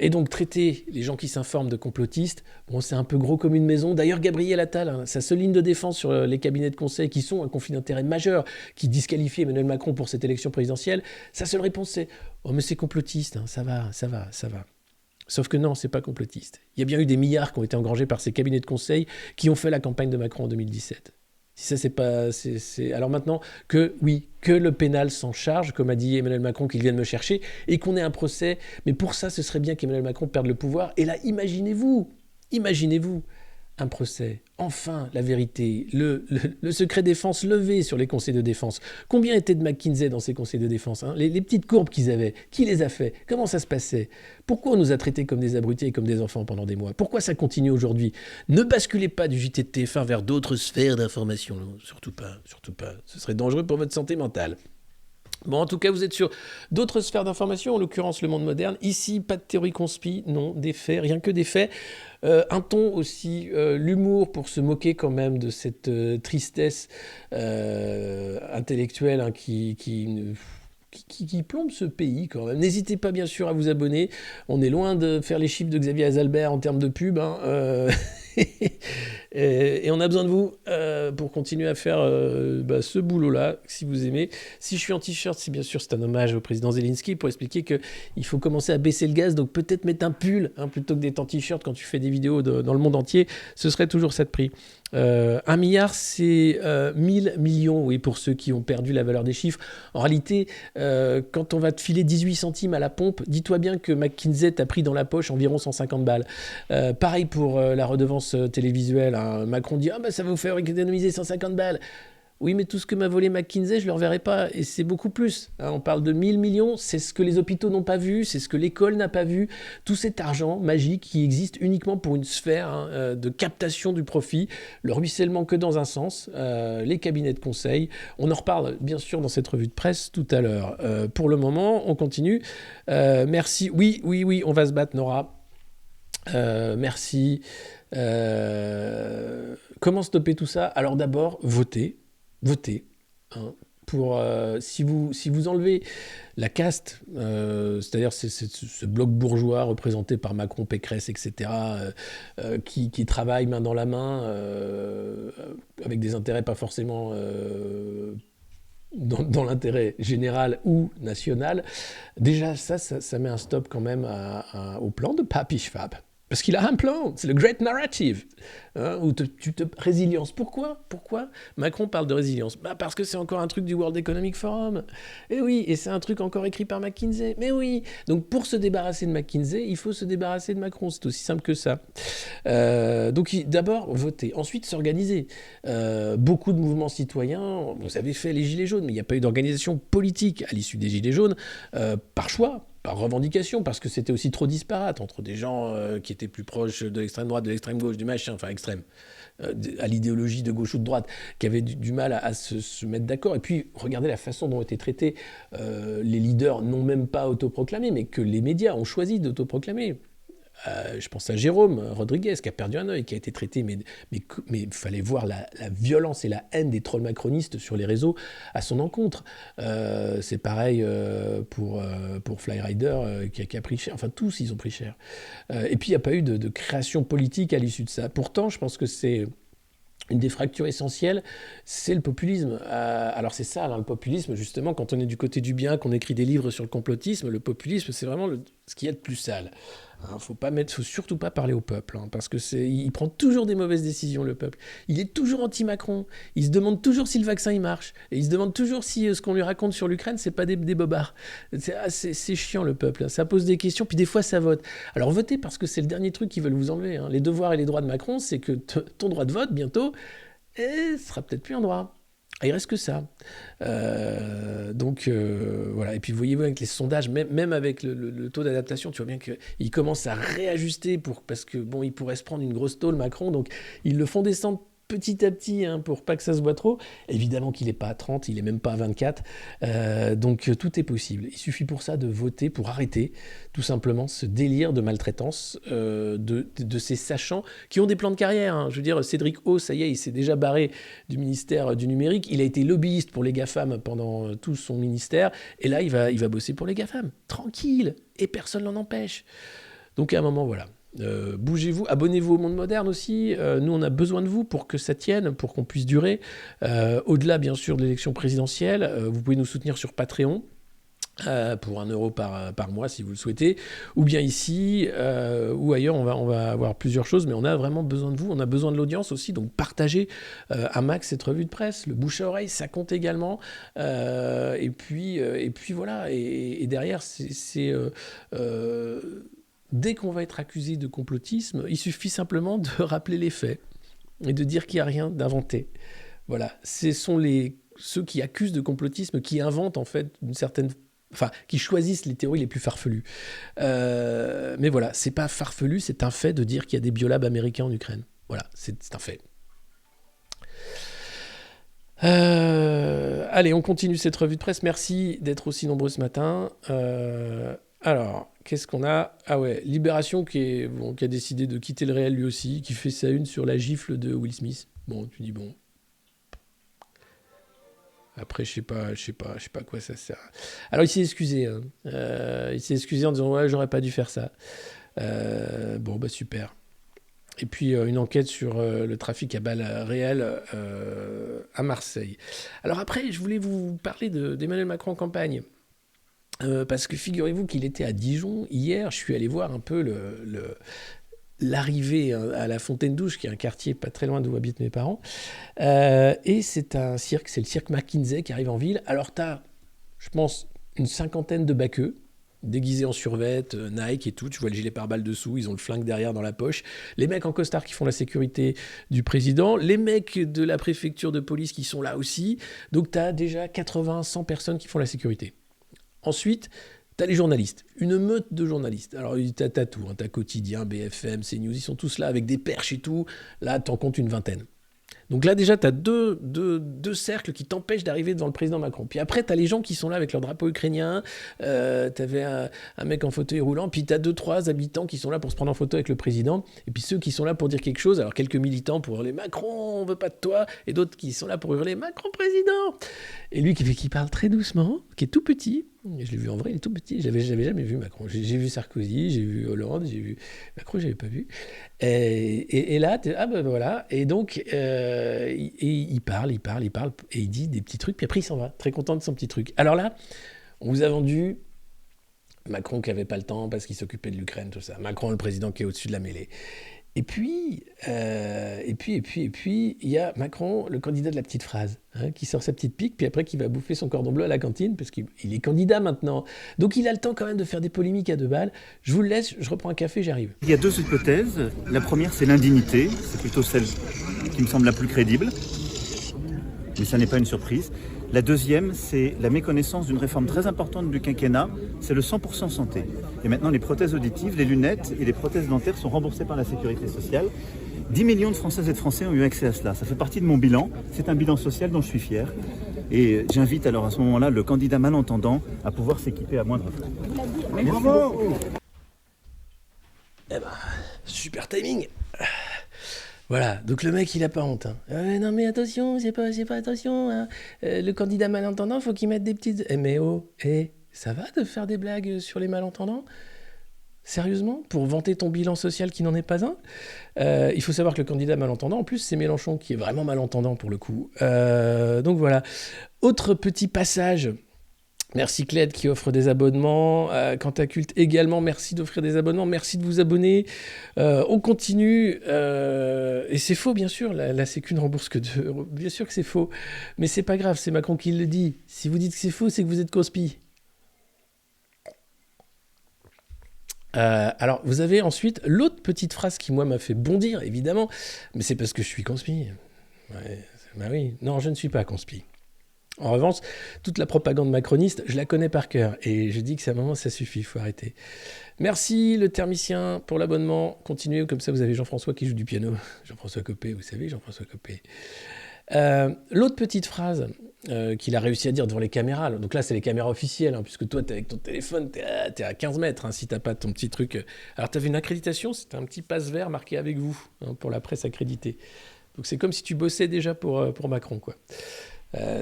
Et donc, traiter les gens qui s'informent de complotistes, bon, c'est un peu gros comme une maison. D'ailleurs, Gabriel Attal, sa seule ligne de défense sur les cabinets de conseil, qui sont un conflit d'intérêt majeur, qui disqualifie Emmanuel Macron pour cette élection présidentielle, sa seule réponse, c'est « Oh, mais c'est complotiste, ça va. » Sauf que non, c'est pas complotiste. Il y a bien eu des milliards qui ont été engrangés par ces cabinets de conseil qui ont fait la campagne de Macron en 2017. Si ça, c'est pas... Alors maintenant, que le pénal s'en charge, comme a dit Emmanuel Macron, qu'il vienne me chercher, et qu'on ait un procès. Mais pour ça, ce serait bien qu'Emmanuel Macron perde le pouvoir. Et là, imaginez-vous, un procès, enfin la vérité, le secret défense levé sur les conseils de défense. Combien était de McKinsey dans ces conseils de défense, hein, les petites courbes qu'ils avaient, qui les a fait? Comment ça se passait? Pourquoi on nous a traités comme des abrutis et comme des enfants pendant des mois? Pourquoi ça continue aujourd'hui? Ne basculez pas du JT de TF1 vers d'autres sphères d'information. Non, surtout pas, surtout pas. Ce serait dangereux pour votre santé mentale. Bon, en tout cas, vous êtes sur d'autres sphères d'information, en l'occurrence le monde moderne. Ici, pas de théorie conspi, non, des faits, rien que des faits. Un ton aussi, l'humour pour se moquer quand même de cette tristesse intellectuelle, hein, qui plombe ce pays quand même. N'hésitez pas bien sûr à vous abonner. On est loin de faire les chiffres de Xavier Azalbert en termes de pub, hein. Et on a besoin de vous pour continuer à faire ce boulot-là, si vous aimez. Si je suis en t-shirt, c'est un hommage au président Zelensky pour expliquer qu'il faut commencer à baisser le gaz, donc peut-être mettre un pull, hein, plutôt que d'être en t-shirt quand tu fais des vidéos dans le monde entier, ce serait toujours ça de prix. 1 milliard, c'est 1000 millions, oui, pour ceux qui ont perdu la valeur des chiffres. En réalité, quand on va te filer 18 centimes à la pompe, dis-toi bien que McKinsey t'a pris dans la poche environ 150 balles. Pareil pour la redevance télévisuelle, hein. Macron dit « Ah bah ça va vous faire économiser 150 balles ». Oui, mais tout ce que m'a volé McKinsey, je ne le reverrai pas. Et c'est beaucoup plus, hein. On parle de 1000 millions, c'est ce que les hôpitaux n'ont pas vu, c'est ce que l'école n'a pas vu. Tout cet argent magique qui existe uniquement pour une sphère, hein, de captation du profit, le ruissellement que dans un sens, les cabinets de conseil. On en reparle bien sûr dans cette revue de presse tout à l'heure. Pour le moment, on continue. Merci. Oui, on va se battre, Nora. Merci. Comment stopper tout ça? Alors d'abord, votez, hein, pour, si vous enlevez la caste, c'est-à-dire ce bloc bourgeois représenté par Macron, Pécresse, etc., qui travaille main dans la main, avec des intérêts pas forcément dans l'intérêt général ou national, déjà ça met un stop quand même au plan de Papy Schwab. Parce qu'il a un plan, c'est le Great Narrative, hein, où résilience. Pourquoi Macron parle de résilience? Parce que c'est encore un truc du World Economic Forum. Et oui, et c'est un truc encore écrit par McKinsey. Mais oui, donc pour se débarrasser de McKinsey, il faut se débarrasser de Macron. C'est aussi simple que ça. Donc d'abord, voter. Ensuite, s'organiser. Beaucoup de mouvements citoyens, vous avez fait les Gilets jaunes, mais il n'y a pas eu d'organisation politique à l'issue des Gilets jaunes, par choix, par revendication, parce que c'était aussi trop disparate entre des gens qui étaient plus proches de l'extrême droite, de l'extrême gauche, du machin, enfin extrême, à l'idéologie de gauche ou de droite, qui avaient du mal à se mettre d'accord. Et puis, regardez la façon dont étaient traités les leaders, non même pas autoproclamés, mais que les médias ont choisi d'autoproclamer. Je pense à Jérôme Rodriguez qui a perdu un œil, qui a été traité, mais il fallait voir la violence et la haine des trolls macronistes sur les réseaux à son encontre. C'est pareil pour Flyrider qui a pris cher. Enfin, tous, ils ont pris cher. Et puis, il n'y a pas eu de création politique à l'issue de ça. Pourtant, je pense que c'est une des fractures essentielles, c'est le populisme. Alors c'est ça, hein, le populisme, justement, quand on est du côté du bien, qu'on écrit des livres sur le complotisme, le populisme, c'est vraiment ce qu'il y a de plus sale. Faut surtout pas parler au peuple, hein, parce que il prend toujours des mauvaises décisions, le peuple. Il est toujours anti-Macron. Il se demande toujours si le vaccin il marche, et il se demande toujours si ce qu'on lui raconte sur l'Ukraine, c'est pas des bobards. C'est chiant, le peuple. Ça pose des questions, puis des fois ça vote. Alors votez, parce que c'est le dernier truc qu'ils veulent vous enlever, hein. Les devoirs et les droits de Macron, c'est que ton droit de vote bientôt, sera peut-être plus un droit. Il reste que ça. Donc voilà. Et puis voyez-vous avec les sondages, même avec le taux d'adaptation, tu vois bien qu'il commence à réajuster parce que bon, il pourrait se prendre une grosse tôle, Macron, donc ils le font descendre petit à petit, hein, pour pas que ça se voit trop. Évidemment qu'il n'est pas à 30, il n'est même pas à 24. Donc tout est possible. Il suffit pour ça de voter pour arrêter tout simplement ce délire de maltraitance de ces sachants qui ont des plans de carrière, hein. Je veux dire, Cédric O, ça y est, il s'est déjà barré du ministère du numérique. Il a été lobbyiste pour les GAFAM pendant tout son ministère. Et là, il va bosser pour les GAFAM. Tranquille. Et personne n'en empêche. Donc à un moment, voilà. Bougez-vous, abonnez-vous au Monde Moderne aussi. Nous, on a besoin de vous pour que ça tienne, pour qu'on puisse durer. Au-delà, bien sûr, de l'élection présidentielle, vous pouvez nous soutenir sur Patreon. Pour 1 euro par mois si vous le souhaitez, ou bien ici ou ailleurs, on va avoir plusieurs choses, mais on a vraiment besoin de vous, on a besoin de l'audience aussi, donc partagez à max cette revue de presse, le bouche à oreille, ça compte également, et puis voilà, et derrière, dès qu'on va être accusé de complotisme, il suffit simplement de rappeler les faits et de dire qu'il n'y a rien d'inventé. Voilà, ce sont ceux qui accusent de complotisme qui inventent en fait qui choisissent les théories les plus farfelues. Mais voilà, c'est pas farfelu, c'est un fait de dire qu'il y a des biolabs américains en Ukraine. Voilà, c'est un fait. Allez, on continue cette revue de presse. Merci d'être aussi nombreux ce matin. Alors, qu'est-ce qu'on a ? Ah ouais, Libération qui a décidé de quitter le réel lui aussi, qui fait sa une sur la gifle de Will Smith. Bon, tu dis bon. Après, je sais pas à quoi ça sert. Alors, il s'est excusé. Il s'est excusé en disant ouais, j'aurais pas dû faire ça. Bon, bah super. Et puis une enquête sur le trafic à balles réelles à Marseille. Alors après, je voulais vous parler d'Emmanuel Macron en campagne. Parce que figurez-vous qu'il était à Dijon hier. Je suis allé voir un peu l'arrivée à la Fontaine-Douche, qui est un quartier pas très loin d'où habitent mes parents. Et c'est un cirque, c'est le cirque McKinsey qui arrive en ville. Alors t'as, je pense, une cinquantaine de baqueux, déguisés en survêt, Nike et tout, tu vois le gilet pare-balles dessous, ils ont le flingue derrière dans la poche, les mecs en costard qui font la sécurité du président, les mecs de la préfecture de police qui sont là aussi, donc t'as déjà 80-100 personnes qui font la sécurité. Ensuite, t'as les journalistes, une meute de journalistes. Alors t'as tout, t'as Quotidien, BFM, CNews, ils sont tous là avec des perches et tout, là t'en comptes une vingtaine. Donc là, déjà, tu as deux cercles qui t'empêchent d'arriver devant le président Macron. Puis après, tu as les gens qui sont là avec leur drapeau ukrainien. Tu avais un mec en fauteuil roulant. Puis tu as 2-3 habitants qui sont là pour se prendre en photo avec le président. Et puis ceux qui sont là pour dire quelque chose. Alors quelques militants pour hurler « Macron, on veut pas de toi ». Et d'autres qui sont là pour hurler « Macron, président ». Et lui qui parle très doucement, qui est tout petit. Je l'ai vu en vrai, il est tout petit. J'avais jamais vu Macron. J'ai vu Sarkozy, j'ai vu Hollande, j'ai vu Macron, je l'avais pas vu. Et là, voilà. Et donc, il parle, et il dit des petits trucs, puis après il s'en va, très content de son petit truc. Alors là, on vous a vendu Macron qui avait pas le temps parce qu'il s'occupait de l'Ukraine, tout ça. Macron, le président qui est au-dessus de la mêlée. Et puis, il y a Macron, le candidat de la petite phrase, qui sort sa petite pique, puis après qui va bouffer son cordon bleu à la cantine, parce qu'il est candidat maintenant. Donc il a le temps quand même de faire des polémiques à 2 balles. Je vous le laisse, je reprends un café, j'arrive. Il y a 2 hypothèses. La première, c'est l'indignité. C'est plutôt celle qui me semble la plus crédible. Mais ça n'est pas une surprise. La deuxième, c'est la méconnaissance d'une réforme très importante du quinquennat, c'est le 100% santé. Et maintenant, les prothèses auditives, les lunettes et les prothèses dentaires sont remboursées par la sécurité sociale. 10 millions de Françaises et de Français ont eu accès à cela. Ça fait partie de mon bilan. C'est un bilan social dont je suis fier. Et j'invite alors à ce moment-là le candidat malentendant à pouvoir s'équiper à moindre frais. Merci beaucoup. Eh ben, super timing. Voilà, donc le mec il a pas honte. Non mais attention, c'est pas attention. Hein. Le candidat malentendant, faut qu'il mette des petites. Mais ça va de faire des blagues sur les malentendants ? Sérieusement ? Pour vanter ton bilan social qui n'en est pas un ? Il faut savoir que le candidat malentendant, en plus, c'est Mélenchon qui est vraiment malentendant pour le coup. Donc voilà. Autre petit passage. Merci Cled qui offre des abonnements. Quant à Culte également, merci d'offrir des abonnements. Merci de vous abonner. On continue. Et c'est faux, bien sûr. La Sécu ne rembourse que 2 euros. Bien sûr que c'est faux. Mais c'est pas grave, c'est Macron qui le dit. Si vous dites que c'est faux, c'est que vous êtes conspi. Alors, vous avez ensuite l'autre petite phrase qui, moi, m'a fait bondir, évidemment. Mais c'est parce que je suis conspi. Ouais, bah oui. Non, je ne suis pas conspi. En revanche, toute la propagande macroniste, je la connais par cœur. Et je dis que c'est un moment, ça suffit, il faut arrêter. Merci le thermicien pour l'abonnement. Continuez, comme ça vous avez Jean-François qui joue du piano. Jean-François Copé, vous savez, Jean-François Copé. L'autre petite phrase qu'il a réussi à dire devant les caméras, donc là c'est les caméras officielles, puisque toi t'es avec ton téléphone, t'es à 15 mètres si t'as pas ton petit truc. Alors t'avais une accréditation, c'était un petit passe vert marqué avec vous, pour la presse accréditée. Donc c'est comme si tu bossais déjà pour Macron, quoi.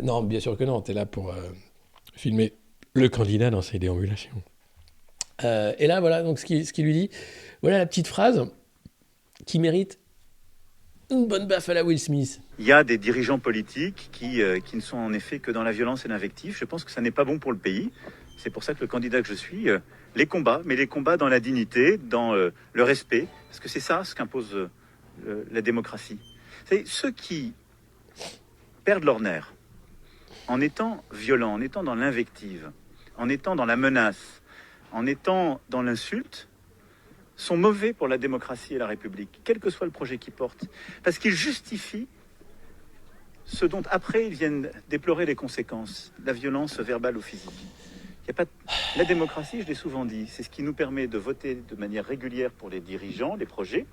Non, bien sûr que non, t'es là pour filmer le candidat dans ses déambulations. Et là, voilà, donc ce qu'il lui dit, voilà la petite phrase qui mérite une bonne baffe à la Will Smith. Il y a des dirigeants politiques qui ne sont en effet que dans la violence et l'invective. Je pense que ça n'est pas bon pour le pays. C'est pour ça que le candidat que je suis les combat, mais les combat dans la dignité, dans le respect, parce que c'est ça ce qu'impose la démocratie. C'est ceux qui perdent leur nerf en étant violents, en étant dans l'invective, en étant dans la menace, en étant dans l'insulte, sont mauvais pour la démocratie et la République, quel que soit le projet qu'ils portent, parce qu'ils justifient ce dont après ils viennent déplorer les conséquences, la violence verbale ou physique. Il y a pas de... La démocratie, je l'ai souvent dit, c'est ce qui nous permet de voter de manière régulière pour les dirigeants, les projets.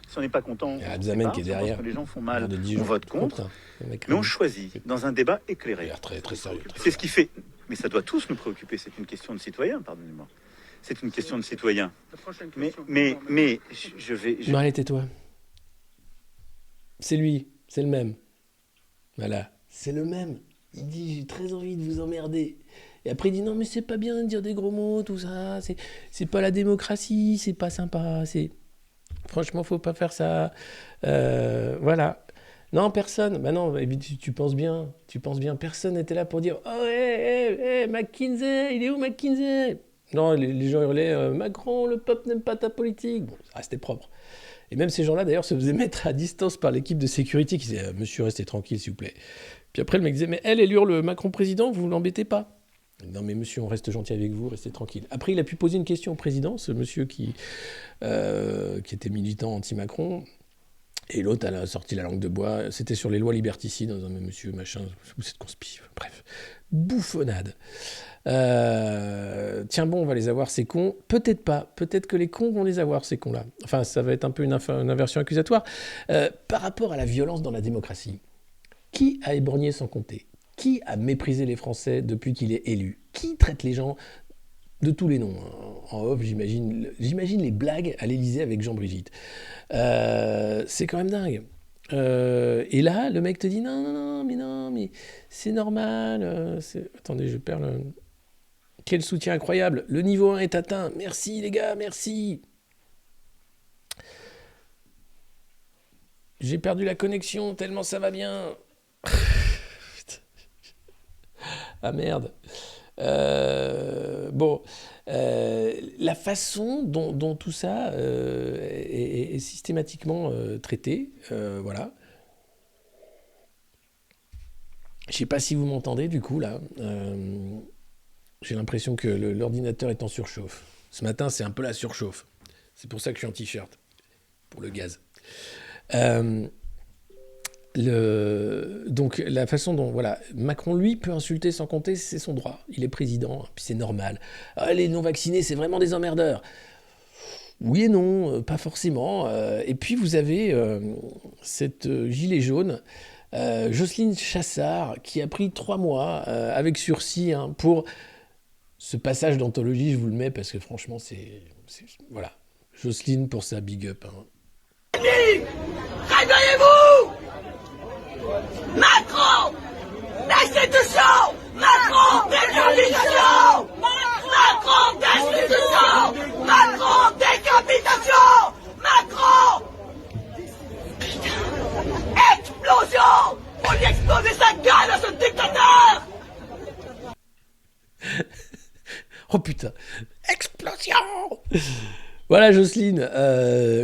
Si on n'est pas content, Il y a on Abzamen sait qui est pas, si on pense derrière. que les gens font mal, Regarde de 10 on jours. vote contre, Putain, le mec, mais on choisit dans un débat il a éclairé. l'air très, très sérieux. C'est ce qui fait... Mais ça doit tous nous préoccuper, c'est une question de citoyen, pardonnez-moi. C'est une question de citoyen. Mais je vais... Marie, tais-toi. C'est lui, c'est le même. Voilà, c'est le même. Il dit, j'ai très envie de vous emmerder. Et après, il dit, non, mais c'est pas bien de dire des gros mots, tout ça. C'est pas la démocratie, c'est pas sympa. Franchement, faut pas faire ça. Voilà. Non, personne. Bah non, tu penses bien. Tu penses bien. Personne n'était là pour dire, oh, hé, McKinsey, il est où McKinsey? Non, les gens hurlaient, Macron, le peuple n'aime pas ta politique. Bon, ça restait propre. Et même ces gens-là, d'ailleurs, se faisaient mettre à distance par l'équipe de sécurité qui disait, monsieur, restez tranquille, s'il vous plaît. Puis après, le mec disait, mais elle hurle Macron président, vous l'embêtez pas. Non, mais monsieur, on reste gentil avec vous, restez tranquille. Après, il a pu poser une question au président, ce monsieur qui était militant anti-Macron. Et l'autre, elle a sorti la langue de bois. C'était sur les lois liberticides, dans un monsieur, machin, ou cette conspi. Bref, bouffonnade. Tiens bon, on va les avoir, ces cons. Peut-être pas. Peut-être que les cons vont les avoir, ces cons-là. Enfin, ça va être un peu une inversion accusatoire. Par rapport à la violence dans la démocratie, qui a éborgné sans compter? Qui a méprisé les Français depuis qu'il est élu? Qui traite les gens de tous les noms? En off, j'imagine les blagues à l'Élysée avec Jean-Brigitte. C'est quand même dingue. Et là, le mec te dit non, mais c'est normal. Attendez, je perds le... Quel soutien incroyable. Le niveau 1 est atteint. Merci les gars, merci. J'ai perdu la connexion tellement ça va bien. Ah merde. Bon, la façon dont tout ça est systématiquement traité, voilà. Je sais pas si vous m'entendez du coup là. J'ai l'impression que l'ordinateur est en surchauffe. Ce matin, c'est un peu la surchauffe. C'est pour ça que je suis en t-shirt, pour le gaz. Donc la façon dont voilà, Macron lui peut insulter sans compter, c'est son droit. Il est président, puis c'est normal. Ah, les non-vaccinés, c'est vraiment des emmerdeurs. Oui et non, pas forcément. Et puis vous avez cette gilet jaune, Jocelyne Chassard, qui a pris 3 mois avec sursis pour ce passage d'anthologie. Je vous le mets parce que franchement, c'est voilà. Jocelyne pour sa big up. Réveillez-vous! Macron! Destitution! Macron! Décapitation! Macron! Destitution! Macron! Décapitation! Macron! Putain! Explosion! Faut lui exploser sa gueule à ce dictateur! Oh putain! Explosion! Voilà Jocelyne,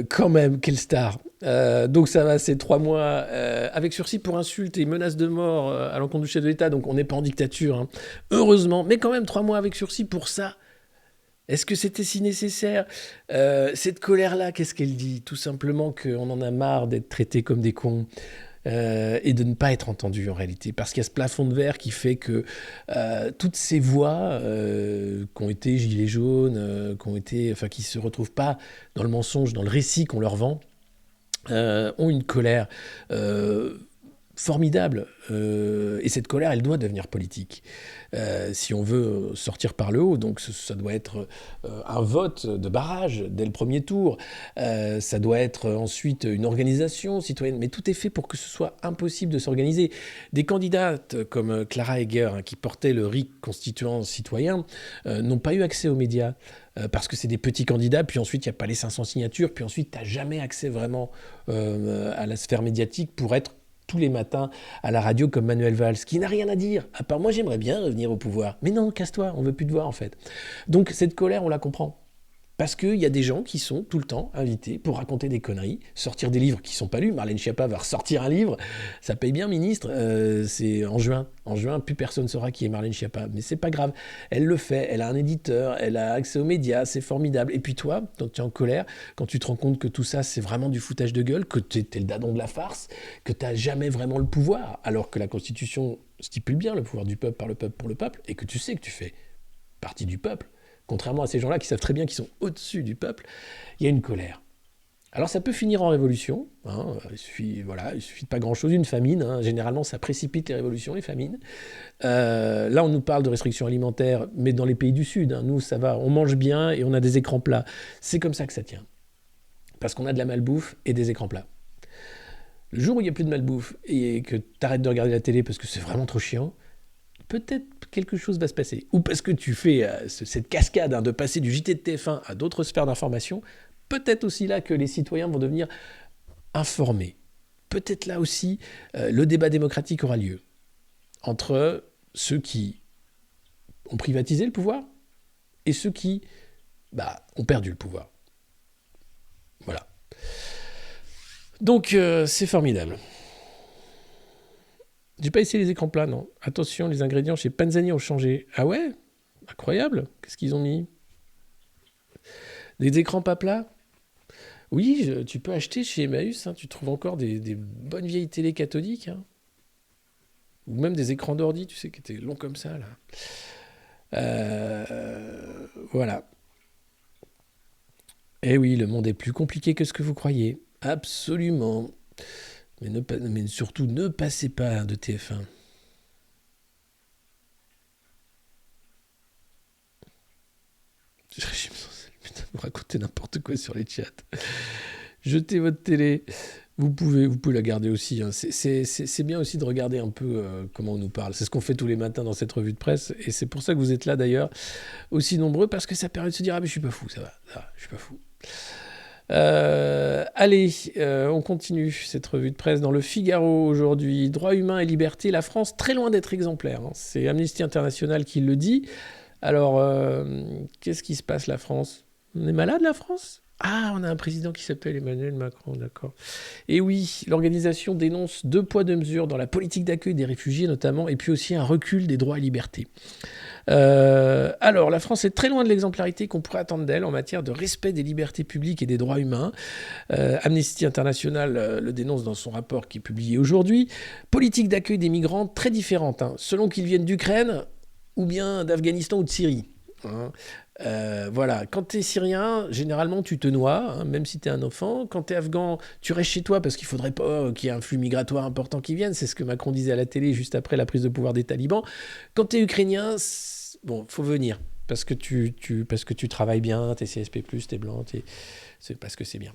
quand même, quelle star. Donc ça va, c'est 3 mois avec sursis pour insulte et menace de mort à l'encontre du chef de l'État, donc on n'est pas en dictature, hein. Heureusement, mais quand même 3 mois avec sursis pour ça. Est-ce que c'était si nécessaire? Cette colère-là, qu'est-ce qu'elle dit? Tout simplement qu'on en a marre d'être traités comme des cons. Et de ne pas être entendu en réalité, parce qu'il y a ce plafond de verre qui fait que toutes ces voix qui ont été gilets jaunes, qui se retrouvent pas dans le mensonge, dans le récit qu'on leur vend, ont une colère formidable, et cette colère, elle doit devenir politique si on veut sortir par le haut. Donc ça doit être un vote de barrage dès le premier tour, ça doit être ensuite une organisation citoyenne, mais tout est fait pour que ce soit impossible de s'organiser. Des candidates comme Clara Egger, qui portait le RIC constituant citoyen, n'ont pas eu accès aux médias, parce que c'est des petits candidats, puis ensuite il n'y a pas les 500 signatures, puis ensuite tu n'as jamais accès vraiment à la sphère médiatique pour être tous les matins à la radio comme Manuel Valls, qui n'a rien à dire, à part moi j'aimerais bien revenir au pouvoir. Mais non, casse-toi, on veut plus te voir en fait. Donc cette colère, on la comprend. Parce qu'il y a des gens qui sont tout le temps invités pour raconter des conneries, sortir des livres qui ne sont pas lus. Marlène Schiappa va ressortir un livre. Ça paye bien, ministre. C'est en juin. En juin, plus personne ne saura qui est Marlène Schiappa. Mais c'est pas grave. Elle le fait. Elle a un éditeur. Elle a accès aux médias. C'est formidable. Et puis toi, quand tu es en colère, quand tu te rends compte que tout ça, c'est vraiment du foutage de gueule, que tu es le dadon de la farce, que tu n'as jamais vraiment le pouvoir, alors que la Constitution stipule bien le pouvoir du peuple par le peuple pour le peuple, et que tu sais que tu fais partie du peuple, contrairement à ces gens-là qui savent très bien qu'ils sont au-dessus du peuple, il y a une colère. Alors ça peut finir en révolution, hein, il suffit de pas grand-chose, une famine, hein, généralement ça précipite les révolutions, les famines. Là on nous parle de restrictions alimentaires, mais dans les pays du Sud, hein, nous ça va, on mange bien et on a des écrans plats. C'est comme ça que ça tient, parce qu'on a de la malbouffe et des écrans plats. Le jour où il n'y a plus de malbouffe et que tu arrêtes de regarder la télé parce que c'est vraiment trop chiant, peut-être quelque chose va se passer. Ou parce que tu fais cette cascade de passer du JT de TF1 à d'autres sphères d'information, peut-être aussi là que les citoyens vont devenir informés. Peut-être là aussi, le débat démocratique aura lieu entre ceux qui ont privatisé le pouvoir et ceux qui ont perdu le pouvoir. Voilà. Donc, c'est formidable. J'ai pas essayé les écrans plats, non. Attention, les ingrédients chez Panzani ont changé. Ah ouais ? Incroyable. Qu'est-ce qu'ils ont mis ? Des écrans pas plats ? Oui, tu peux acheter chez Emmaüs, hein, tu trouves encore des bonnes vieilles télé cathodiques. Hein. Ou même des écrans d'ordi, tu sais, qui étaient longs comme ça, là. Voilà. Eh oui, le monde est plus compliqué que ce que vous croyez. Absolument. Mais surtout, ne passez pas de TF1. Putain, vous racontez n'importe quoi sur les chats. Jetez votre télé. Vous pouvez la garder aussi. Hein. C'est bien aussi de regarder un peu comment on nous parle. C'est ce qu'on fait tous les matins dans cette revue de presse. Et c'est pour ça que vous êtes là d'ailleurs, aussi nombreux, parce que ça permet de se dire « Ah mais je suis pas fou, ça va, je suis pas fou ». Allez, on continue cette revue de presse dans le Figaro aujourd'hui. Droits humains et liberté, la France très loin d'être exemplaire. Hein. C'est Amnesty International qui le dit. Alors, qu'est-ce qui se passe la France ? On est malade la France ? Ah, on a un président qui s'appelle Emmanuel Macron, d'accord. Et oui, l'organisation dénonce 2 poids 2 mesures dans la politique d'accueil des réfugiés notamment, et puis aussi un recul des droits et libertés. Alors, la France est très loin de l'exemplarité qu'on pourrait attendre d'elle en matière de respect des libertés publiques et des droits humains. Amnesty International le dénonce dans son rapport qui est publié aujourd'hui. Politique d'accueil des migrants très différente, hein, selon qu'ils viennent d'Ukraine ou bien d'Afghanistan ou de Syrie. Hein. Voilà, quand tu es syrien, généralement tu te noies, hein, même si tu es un enfant. Quand tu es afghan, tu restes chez toi parce qu'il ne faudrait pas qu'il y ait un flux migratoire important qui vienne. C'est ce que Macron disait à la télé juste après la prise de pouvoir des talibans. Quand tu es ukrainien, bon, faut venir parce que tu travailles bien, tu es CSP+, tu es blanc, c'est parce que c'est bien.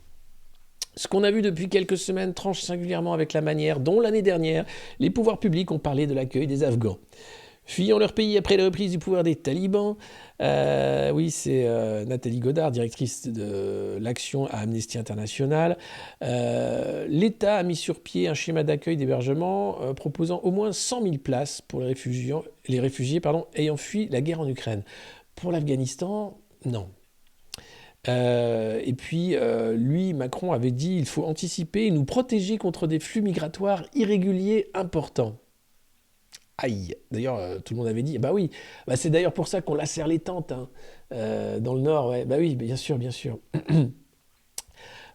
Ce qu'on a vu depuis quelques semaines tranche singulièrement avec la manière dont l'année dernière, les pouvoirs publics ont parlé de l'accueil des Afghans. Fuyant leur pays après la reprise du pouvoir des talibans. Oui, c'est Nathalie Godard, directrice de l'action à Amnesty International. L'État a mis sur pied un schéma d'accueil d'hébergement proposant au moins 100 000 places pour les réfugiés ayant fui la guerre en Ukraine. Pour l'Afghanistan, non. Et puis, lui, Macron avait dit il faut anticiper et nous protéger contre des flux migratoires irréguliers importants. Aïe. D'ailleurs, tout le monde avait dit, bah oui, c'est d'ailleurs pour ça qu'on lacère les tentes hein, dans le Nord. Ouais. Bah oui, bien sûr.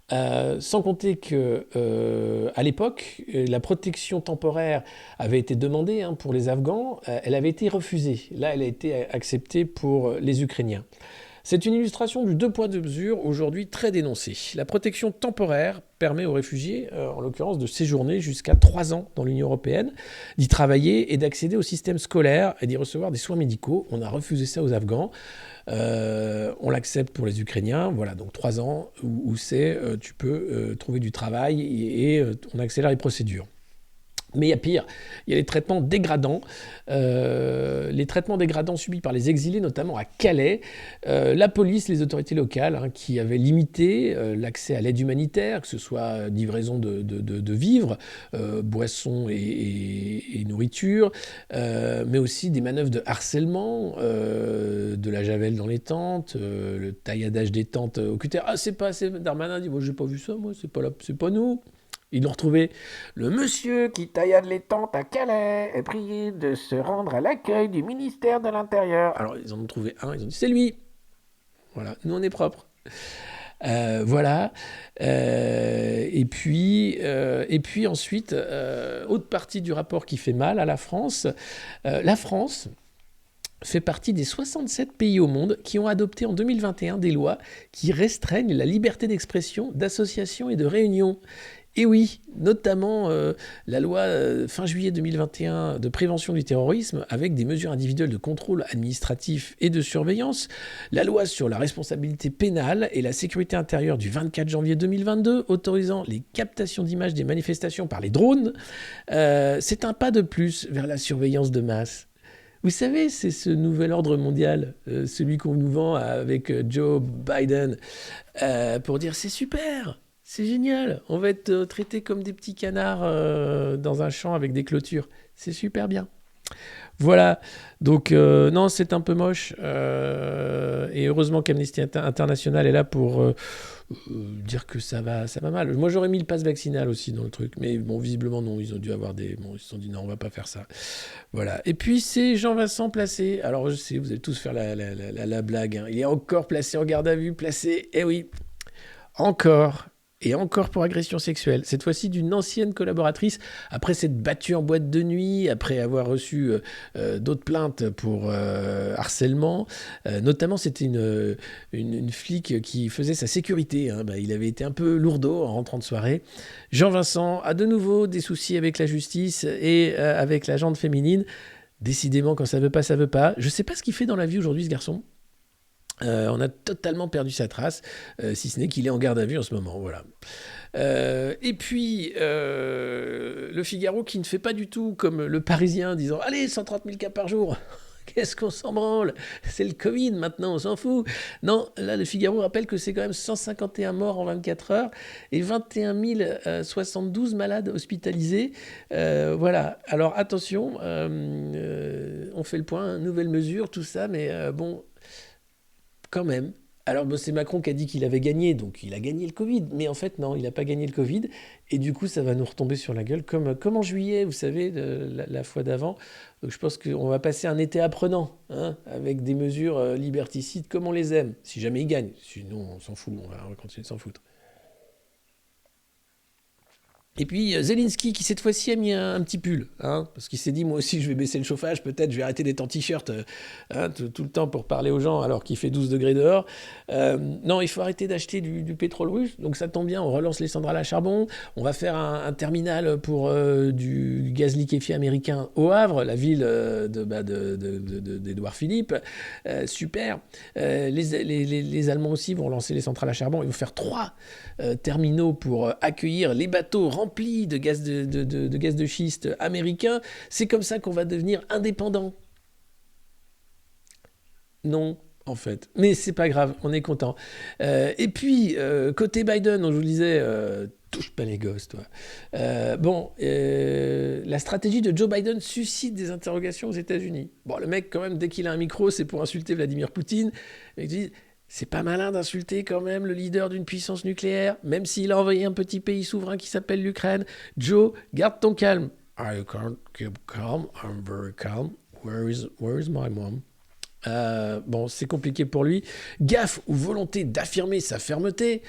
Sans compter que à l'époque, la protection temporaire avait été demandée hein, pour les Afghans, elle avait été refusée. Là, elle a été acceptée pour les Ukrainiens. C'est une illustration du 2 poids 2 mesures, aujourd'hui très dénoncée. La protection temporaire permet aux réfugiés, en l'occurrence, de séjourner jusqu'à 3 ans dans l'Union européenne, d'y travailler et d'accéder au système scolaire et d'y recevoir des soins médicaux. On a refusé ça aux Afghans. On l'accepte pour les Ukrainiens. Voilà, donc 3 ans où tu peux trouver du travail et on accélère les procédures. Mais il y a pire, il y a les traitements dégradants. Les traitements dégradants subis par les exilés, notamment à Calais. La police, les autorités locales, hein, qui avaient limité l'accès à l'aide humanitaire, que ce soit livraison de vivres, boissons et nourriture, mais aussi des manœuvres de harcèlement, de la javel dans les tentes, le tailladage des tentes au cutter. Ah, c'est Darmanin dit, moi j'ai pas vu ça, moi, c'est pas nous. Ils ont retrouvé le monsieur qui taillade les tentes à Calais est prié de se rendre à l'accueil du ministère de l'Intérieur. Alors ils en ont trouvé un, ils ont dit c'est lui. Voilà, nous on est propre. Voilà. Et puis ensuite, autre partie du rapport qui fait mal à la France. La France fait partie des 67 pays au monde qui ont adopté en 2021 des lois qui restreignent la liberté d'expression, d'association et de réunion. Et oui, notamment la loi fin juillet 2021 de prévention du terrorisme avec des mesures individuelles de contrôle administratif et de surveillance, la loi sur la responsabilité pénale et la sécurité intérieure du 24 janvier 2022 autorisant les captations d'images des manifestations par les drones, c'est un pas de plus vers la surveillance de masse. Vous savez, c'est ce nouvel ordre mondial, celui qu'on nous vend avec Joe Biden, pour dire c'est super. C'est génial, on va être traités comme des petits canards dans un champ avec des clôtures. C'est super bien. Voilà, donc non, c'est un peu moche. Et heureusement qu'Amnesty International est là pour dire que ça va mal. Moi, j'aurais mis le pass vaccinal aussi dans le truc. Mais bon, visiblement, non, ils ont dû avoir des... Bon, ils se sont dit, non, on va pas faire ça. Voilà. Et puis, c'est Jean-Vincent Placé. Alors, je sais, vous allez tous faire la blague. Hein. Il est encore placé en garde à vue. Placé, eh oui, encore... Et encore pour agression sexuelle, cette fois-ci d'une ancienne collaboratrice, après s'être battue en boîte de nuit, après avoir reçu d'autres plaintes pour harcèlement. Notamment, c'était une flic qui faisait sa sécurité. Hein. Il avait été un peu lourdeau en rentrant de soirée. Jean-Vincent a de nouveau des soucis avec la justice et avec la gente féminine. Décidément, quand ça veut pas, ça veut pas. Je sais pas ce qu'il fait dans la vie aujourd'hui, ce garçon. On a totalement perdu sa trace, si ce n'est qu'il est en garde à vue en ce moment. Voilà. Et puis, le Figaro qui ne fait pas du tout comme le Parisien, disant « Allez, 130 000 cas par jour !» Qu'est-ce qu'on s'en branle? C'est le Covid maintenant, on s'en fout. Non, là, le Figaro rappelle que c'est quand même 151 morts en 24 heures et 21 072 malades hospitalisés. Voilà. Alors, attention, on fait le point, nouvelle mesure, tout ça, mais bon... Quand même. Alors, c'est Macron qui a dit qu'il avait gagné, donc il a gagné le Covid. Mais en fait, non, il n'a pas gagné le Covid. Et du coup, ça va nous retomber sur la gueule, comme en juillet, vous savez, la fois d'avant. Donc, je pense qu'on va passer un été apprenant, hein, avec des mesures liberticides comme on les aime, si jamais il gagne. Sinon, on s'en fout, on va continuer de s'en foutre. Et puis Zelensky qui cette fois-ci a mis un petit pull, hein, parce qu'il s'est dit moi aussi je vais baisser le chauffage, peut-être je vais arrêter d'être en t-shirt hein, tout le temps pour parler aux gens alors qu'il fait 12 degrés dehors. Non, il faut arrêter d'acheter du pétrole russe, donc ça tombe bien, on relance les centrales à charbon, on va faire un terminal pour du gaz liquéfié américain au Havre, la ville d'Édouard Philippe. Super. Les Allemands aussi vont lancer les centrales à charbon, ils vont faire 3 terminaux pour accueillir les bateaux remplis de gaz de schiste américain. C'est comme ça qu'on va devenir indépendant. Non, en fait. Mais c'est pas grave, on est content. Et puis, côté Biden, on vous le disait, touche pas les gosses, toi. La stratégie de Joe Biden suscite des interrogations aux États-Unis. Bon, le mec, quand même, dès qu'il a un micro, c'est pour insulter Vladimir Poutine. Et il dit... C'est pas malin d'insulter quand même le leader d'une puissance nucléaire, même s'il a envoyé un petit pays souverain qui s'appelle l'Ukraine. Joe, garde ton calme. I can't keep calm, I'm very calm. Where is my mom? Bon, c'est compliqué pour lui. Gaffe ou volonté d'affirmer sa fermeté.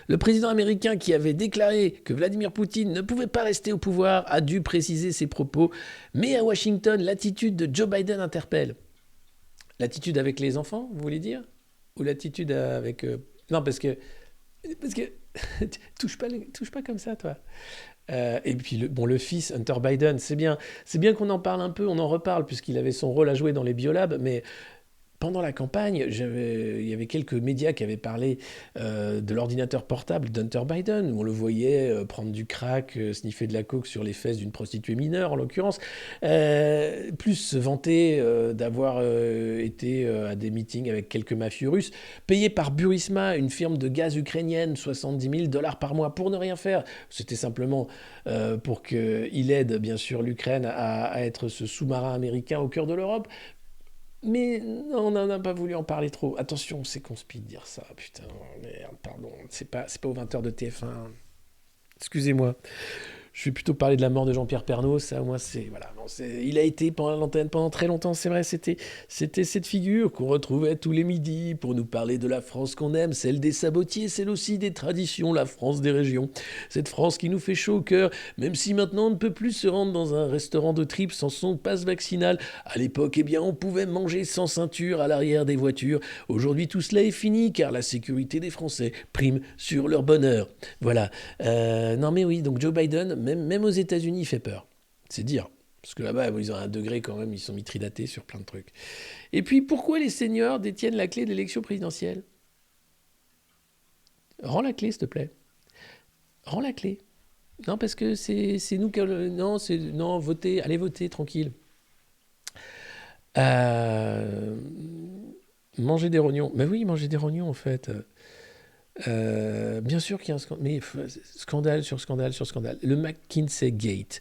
Le président américain qui avait déclaré que Vladimir Poutine ne pouvait pas rester au pouvoir a dû préciser ses propos. Mais à Washington, l'attitude de Joe Biden interpelle. L'attitude avec les enfants, vous voulez dire? Ou l'attitude avec... Non, parce que touche pas comme ça, toi. Et puis, le fils, Hunter Biden, c'est bien qu'on en parle un peu, on en reparle, puisqu'il avait son rôle à jouer dans les biolabs, mais pendant la campagne, il y avait quelques médias qui avaient parlé de l'ordinateur portable d'Hunter Biden, où on le voyait prendre du crack, sniffer de la coke sur les fesses d'une prostituée mineure, en l'occurrence, plus se vanter d'avoir été à des meetings avec quelques mafieux russes, payé par Burisma, une firme de gaz ukrainienne, $70 000 par mois pour ne rien faire. C'était simplement pour qu'il aide, bien sûr, l'Ukraine à être ce sous-marin américain au cœur de l'Europe. Mais non, on n'en a pas voulu en parler trop. Attention, c'est conspi de dire ça. Putain, merde, pardon. C'est pas aux 20h de TF1. Excusez-moi. Je vais plutôt parler de la mort de Jean-Pierre Pernaut. Ça, moi, c'est... Voilà. Non, il a été pendant l'antenne pendant très longtemps. C'est vrai, c'était cette figure qu'on retrouvait tous les midis pour nous parler de la France qu'on aime, celle des sabotiers, celle aussi des traditions, la France des régions. Cette France qui nous fait chaud au cœur, même si maintenant on ne peut plus se rendre dans un restaurant de tripes sans son passe vaccinal. À l'époque, eh bien, on pouvait manger sans ceinture à l'arrière des voitures. Aujourd'hui, tout cela est fini car la sécurité des Français prime sur leur bonheur. Voilà. Non mais oui, donc Joe Biden, même aux États-Unis, il fait peur. C'est dire. Parce que là-bas, ils ont un degré quand même, ils sont mitridatés sur plein de trucs. Et puis, pourquoi les seniors détiennent la clé de l'élection présidentielle ? Rends la clé, s'il te plaît. Rends la clé. Non, parce que c'est nous qui... Non, votez, allez voter, tranquille. Manger des rognons. Mais oui, manger des rognons, en fait. Bien sûr qu'il y a un scandale, mais scandale sur scandale sur scandale. Le McKinsey Gate,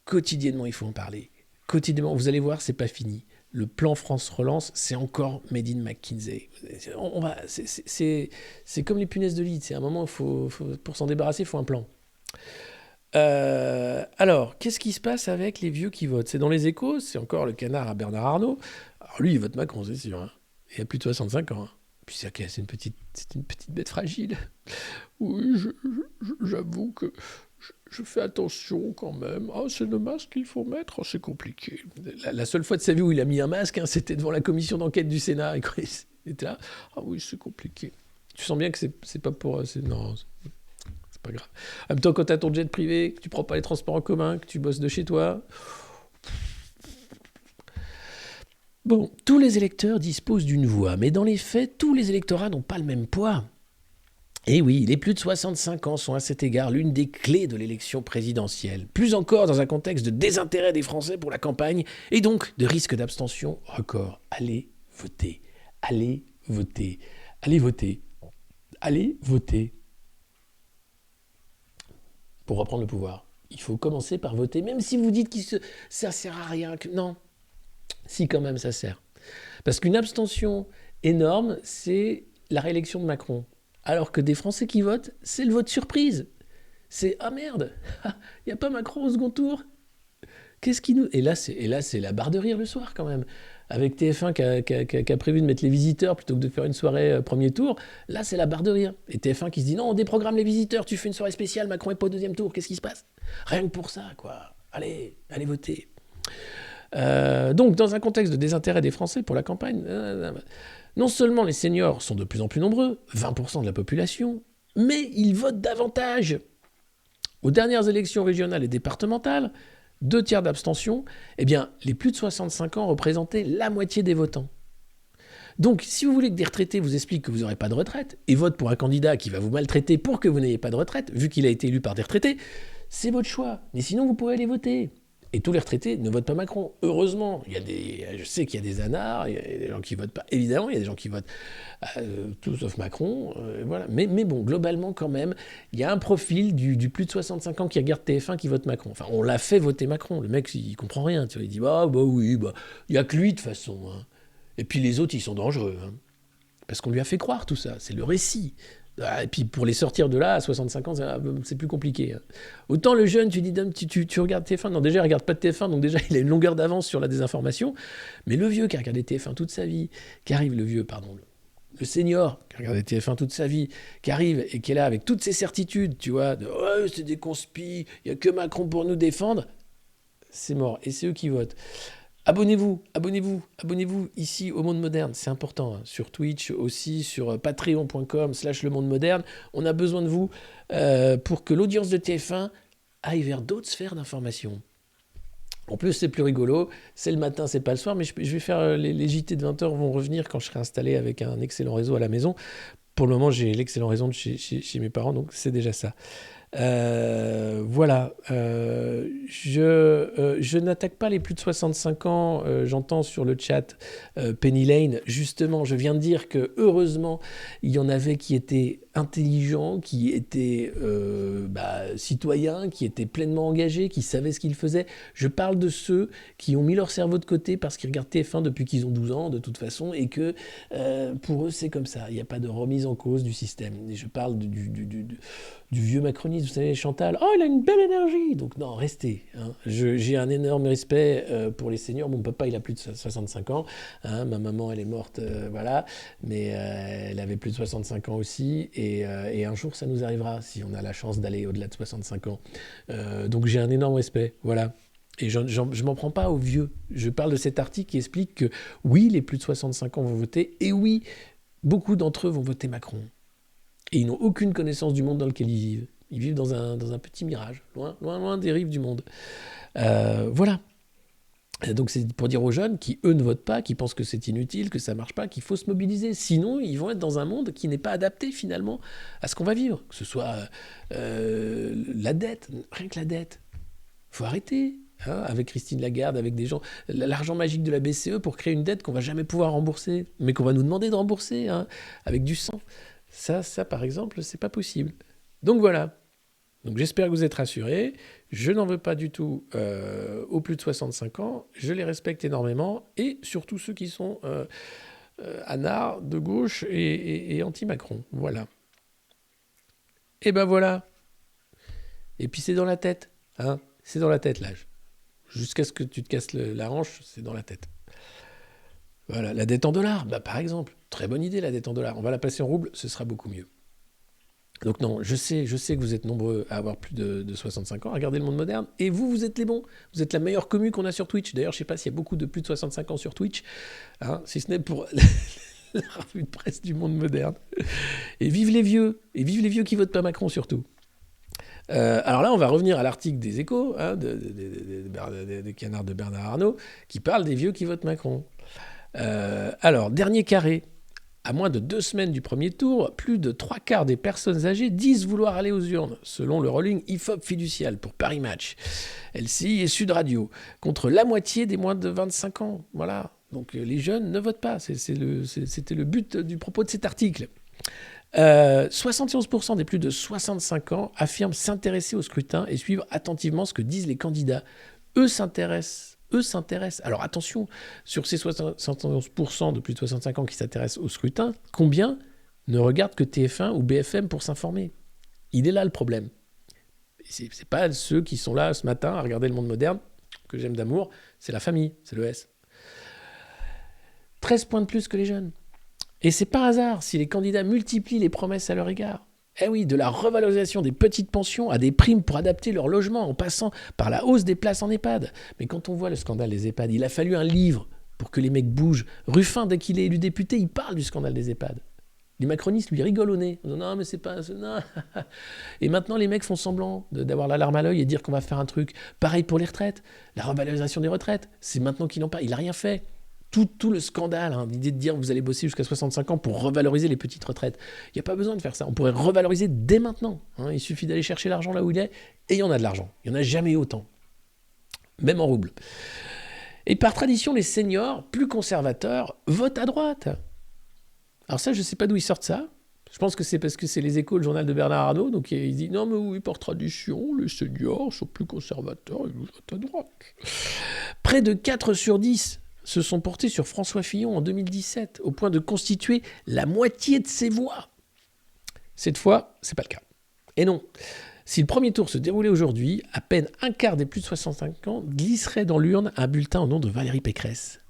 quotidiennement, il faut en parler. Quotidiennement, vous allez voir, c'est pas fini. Le plan France Relance, c'est encore Made in McKinsey. C'est comme les punaises de lit. C'est un moment, pour s'en débarrasser, il faut un plan. Alors, qu'est-ce qui se passe avec les vieux qui votent ? C'est dans les Échos, c'est encore le canard à Bernard Arnault. Alors lui, il vote Macron, c'est sûr. Hein. Il a plus de 65 ans. Hein. Puis c'est une petite bête fragile. Oui, j'avoue que je fais attention quand même. Ah, c'est le masque qu'il faut mettre, c'est compliqué. La seule fois de sa vie où il a mis un masque, hein, c'était devant la commission d'enquête du Sénat. Et quand il était là, ah oui, c'est compliqué. Tu sens bien que c'est pas pour... Non, c'est pas grave. En même temps, quand t'as ton jet privé, que tu prends pas les transports en commun, que tu bosses de chez toi... Bon, tous les électeurs disposent d'une voix, mais dans les faits, tous les électorats n'ont pas le même poids. Et oui, les plus de 65 ans sont à cet égard l'une des clés de l'élection présidentielle. Plus encore dans un contexte de désintérêt des Français pour la campagne, et donc de risque d'abstention record. Allez voter, allez voter, allez voter, allez voter. Pour reprendre le pouvoir, il faut commencer par voter, même si vous dites que ça sert à rien. Non. Si, quand même, ça sert. Parce qu'une abstention énorme, c'est la réélection de Macron. Alors que des Français qui votent, c'est le vote surprise. C'est « Ah merde, il n'y a pas Macron au second tour !» Qu'est-ce qui nous... Et là, c'est la barre de rire le soir, quand même. Avec TF1 qui a prévu de mettre les visiteurs plutôt que de faire une soirée premier tour, là, c'est la barre de rire. Et TF1 qui se dit « Non, on déprogramme les visiteurs, tu fais une soirée spéciale, Macron n'est pas au deuxième tour, qu'est-ce qui se passe ?» Rien que pour ça, quoi. Allez voter. Donc, dans un contexte de désintérêt des Français pour la campagne, non seulement les seniors sont de plus en plus nombreux, 20% de la population, mais ils votent davantage. Aux dernières élections régionales et départementales, 2/3 d'abstention, eh bien, les plus de 65 ans représentaient la moitié des votants. Donc, si vous voulez que des retraités vous expliquent que vous n'aurez pas de retraite, et votent pour un candidat qui va vous maltraiter pour que vous n'ayez pas de retraite, vu qu'il a été élu par des retraités, c'est votre choix. Mais sinon, vous pouvez aller voter. Et tous les retraités ne votent pas Macron. Heureusement, je sais qu'il y a des anards, il y a des gens qui votent pas. Évidemment, il y a des gens qui votent tout sauf Macron. Voilà. Mais bon, globalement, quand même, il y a un profil du plus de 65 ans qui regarde TF1 qui vote Macron. Enfin, on l'a fait voter Macron. Le mec, il comprend rien. Tu vois, il dit bah oui, il y a que lui de toute façon. Hein. Et puis les autres, ils sont dangereux. Hein. Parce qu'on lui a fait croire tout ça. C'est le récit. Et puis pour les sortir de là, à 65 ans, c'est plus compliqué. Hein. Autant le jeune, tu dis, tu regardes TF1. Non, déjà, il ne regarde pas de TF1, donc déjà, il a une longueur d'avance sur la désinformation. Mais le vieux qui a regardé TF1 toute sa vie, le senior qui a regardé TF1 toute sa vie, qui arrive et qui est là avec toutes ses certitudes, tu vois, de « c'est des conspis, il n'y a que Macron pour nous défendre », c'est mort. Et c'est eux qui votent. Abonnez-vous ici au Monde Moderne, c'est important, hein, sur Twitch aussi, sur patreon.com/le Monde Moderne. On a besoin de vous pour que l'audience de TF1 aille vers d'autres sphères d'information. En plus, c'est plus rigolo. C'est le matin, c'est pas le soir, mais je vais faire les JT de 20h vont revenir quand je serai installé avec un excellent réseau à la maison. Pour le moment, j'ai l'excellent réseau de chez mes parents, donc c'est déjà ça. Voilà. Je n'attaque pas les plus de 65 ans. J'entends sur le chat Penny Lane. Justement, je viens de dire que heureusement, il y en avait qui étaient intelligents, qui étaient citoyens, qui étaient pleinement engagés, qui savaient ce qu'ils faisaient. Je parle de ceux qui ont mis leur cerveau de côté parce qu'ils regardent TF1 depuis qu'ils ont 12 ans, de toute façon, et que pour eux, c'est comme ça. Il n'y a pas de remise en cause du système. Et je parle du vieux macroniste, vous savez, Chantal. Oh, il a une belle énergie. Donc non, restez. Hein. J'ai un énorme respect pour les seniors. Mon papa, il a plus de 65 ans. Hein. Ma maman, elle est morte, voilà. Mais elle avait plus de 65 ans aussi. Et un jour, ça nous arrivera, si on a la chance d'aller au-delà de 65 ans. Donc j'ai un énorme respect. Voilà. Et je m'en prends pas aux vieux. Je parle de cet article qui explique que oui, les plus de 65 ans vont voter. Et oui, beaucoup d'entre eux vont voter Macron. Et ils n'ont aucune connaissance du monde dans lequel ils vivent. Ils vivent dans un petit mirage, loin des rives du monde. Voilà. Donc c'est pour dire aux jeunes qui, eux, ne votent pas, qui pensent que c'est inutile, que ça ne marche pas, qu'il faut se mobiliser. Sinon, ils vont être dans un monde qui n'est pas adapté, finalement, à ce qu'on va vivre. Que ce soit la dette, rien que la dette. Il faut arrêter. Hein, avec Christine Lagarde, avec des gens, l'argent magique de la BCE pour créer une dette qu'on ne va jamais pouvoir rembourser, mais qu'on va nous demander de rembourser, hein, avec du sang. Ça, par exemple, c'est pas possible. Donc voilà. Donc j'espère que vous êtes rassurés. Je n'en veux pas du tout aux plus de 65 ans. Je les respecte énormément. Et surtout ceux qui sont anards, de gauche et anti-Macron. Voilà. Et ben voilà. Et puis c'est dans la tête. Hein, c'est dans la tête, l'âge. Jusqu'à ce que tu te casses la hanche, c'est dans la tête. Voilà, la dette en dollars, bah, par exemple. Très bonne idée, la dette en dollars. On va la passer en roubles, ce sera beaucoup mieux. Donc non, je sais que vous êtes nombreux à avoir plus de 65 ans, à regarder le monde moderne, et vous êtes les bons. Vous êtes la meilleure commu qu'on a sur Twitch. D'ailleurs, je ne sais pas s'il y a beaucoup de plus de 65 ans sur Twitch, hein, si ce n'est pour la revue de presse du monde moderne. Et vive les vieux qui votent pas Macron surtout. Alors là, on va revenir à l'article des Échos, hein, des canards de Bernard Arnault, qui parle des vieux qui votent Macron. Alors, dernier carré. À moins de 2 semaines du premier tour, plus de 3/4 des personnes âgées disent vouloir aller aux urnes, selon le ruling IFOP fiducial pour Paris Match, LCI et Sud Radio, contre la moitié des moins de 25 ans. Voilà. Donc les jeunes ne votent pas. C'était le but du propos de cet article. 71% des plus de 65 ans affirment s'intéresser au scrutin et suivre attentivement ce que disent les candidats. Eux s'intéressent. Alors attention, sur ces 71% de plus de 65 ans qui s'intéressent au scrutin, combien ne regardent que TF1 ou BFM pour s'informer ? Il est là le problème. C'est pas ceux qui sont là ce matin à regarder le monde moderne, que j'aime d'amour, c'est la famille, c'est le S. 13 points de plus que les jeunes. Et c'est par hasard si les candidats multiplient les promesses à leur égard. Eh oui, de la revalorisation des petites pensions à des primes pour adapter leur logement en passant par la hausse des places en EHPAD. Mais quand on voit le scandale des EHPAD, il a fallu un livre pour que les mecs bougent. Ruffin, dès qu'il est élu député, il parle du scandale des EHPAD. Les macronistes lui rigolent au nez. Non, mais c'est pas... Non. Et maintenant, les mecs font semblant d'avoir la larme à l'œil et dire qu'on va faire un truc. Pareil pour les retraites. La revalorisation des retraites. C'est maintenant qu'il en parle. Il n'a rien fait. Tout le scandale, hein, l'idée de dire que vous allez bosser jusqu'à 65 ans pour revaloriser les petites retraites. Il n'y a pas besoin de faire ça. On pourrait revaloriser dès maintenant. Hein. Il suffit d'aller chercher l'argent là où il est. Et il y en a de l'argent. Il n'y en a jamais eu autant. Même en roubles. Et par tradition, les seniors, plus conservateurs, votent à droite. Alors ça, je ne sais pas d'où ils sortent ça. Je pense que c'est parce que c'est les Échos, le journal de Bernard Arnault. Donc il dit, non mais oui, par tradition, les seniors sont plus conservateurs, ils votent à droite. Près de 4 sur 10 se sont portés sur François Fillon en 2017, au point de constituer la moitié de ses voix. Cette fois, c'est pas le cas. Et non, si le premier tour se déroulait aujourd'hui, à peine un quart des plus de 65 ans glisserait dans l'urne un bulletin au nom de Valérie Pécresse.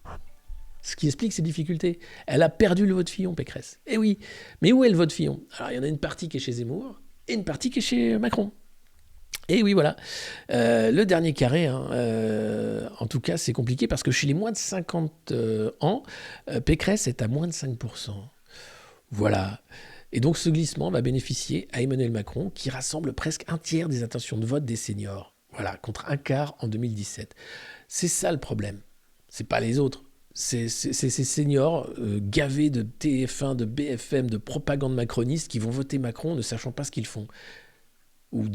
Ce qui explique ses difficultés. Elle a perdu le vote Fillon, Pécresse. Eh oui, mais où est le vote Fillon ? Alors, il y en a une partie qui est chez Zemmour et une partie qui est chez Macron. Et oui, voilà. Le dernier carré, hein, en tout cas, c'est compliqué parce que chez les moins de 50 ans, Pécresse est à moins de 5%. Voilà. Et donc, ce glissement va bénéficier à Emmanuel Macron, qui rassemble presque un tiers des intentions de vote des seniors. Voilà, contre un quart en 2017. C'est ça le problème. C'est pas les autres. C'est ces seniors gavés de TF1, de BFM, de propagande macroniste qui vont voter Macron ne sachant pas ce qu'ils font. Ou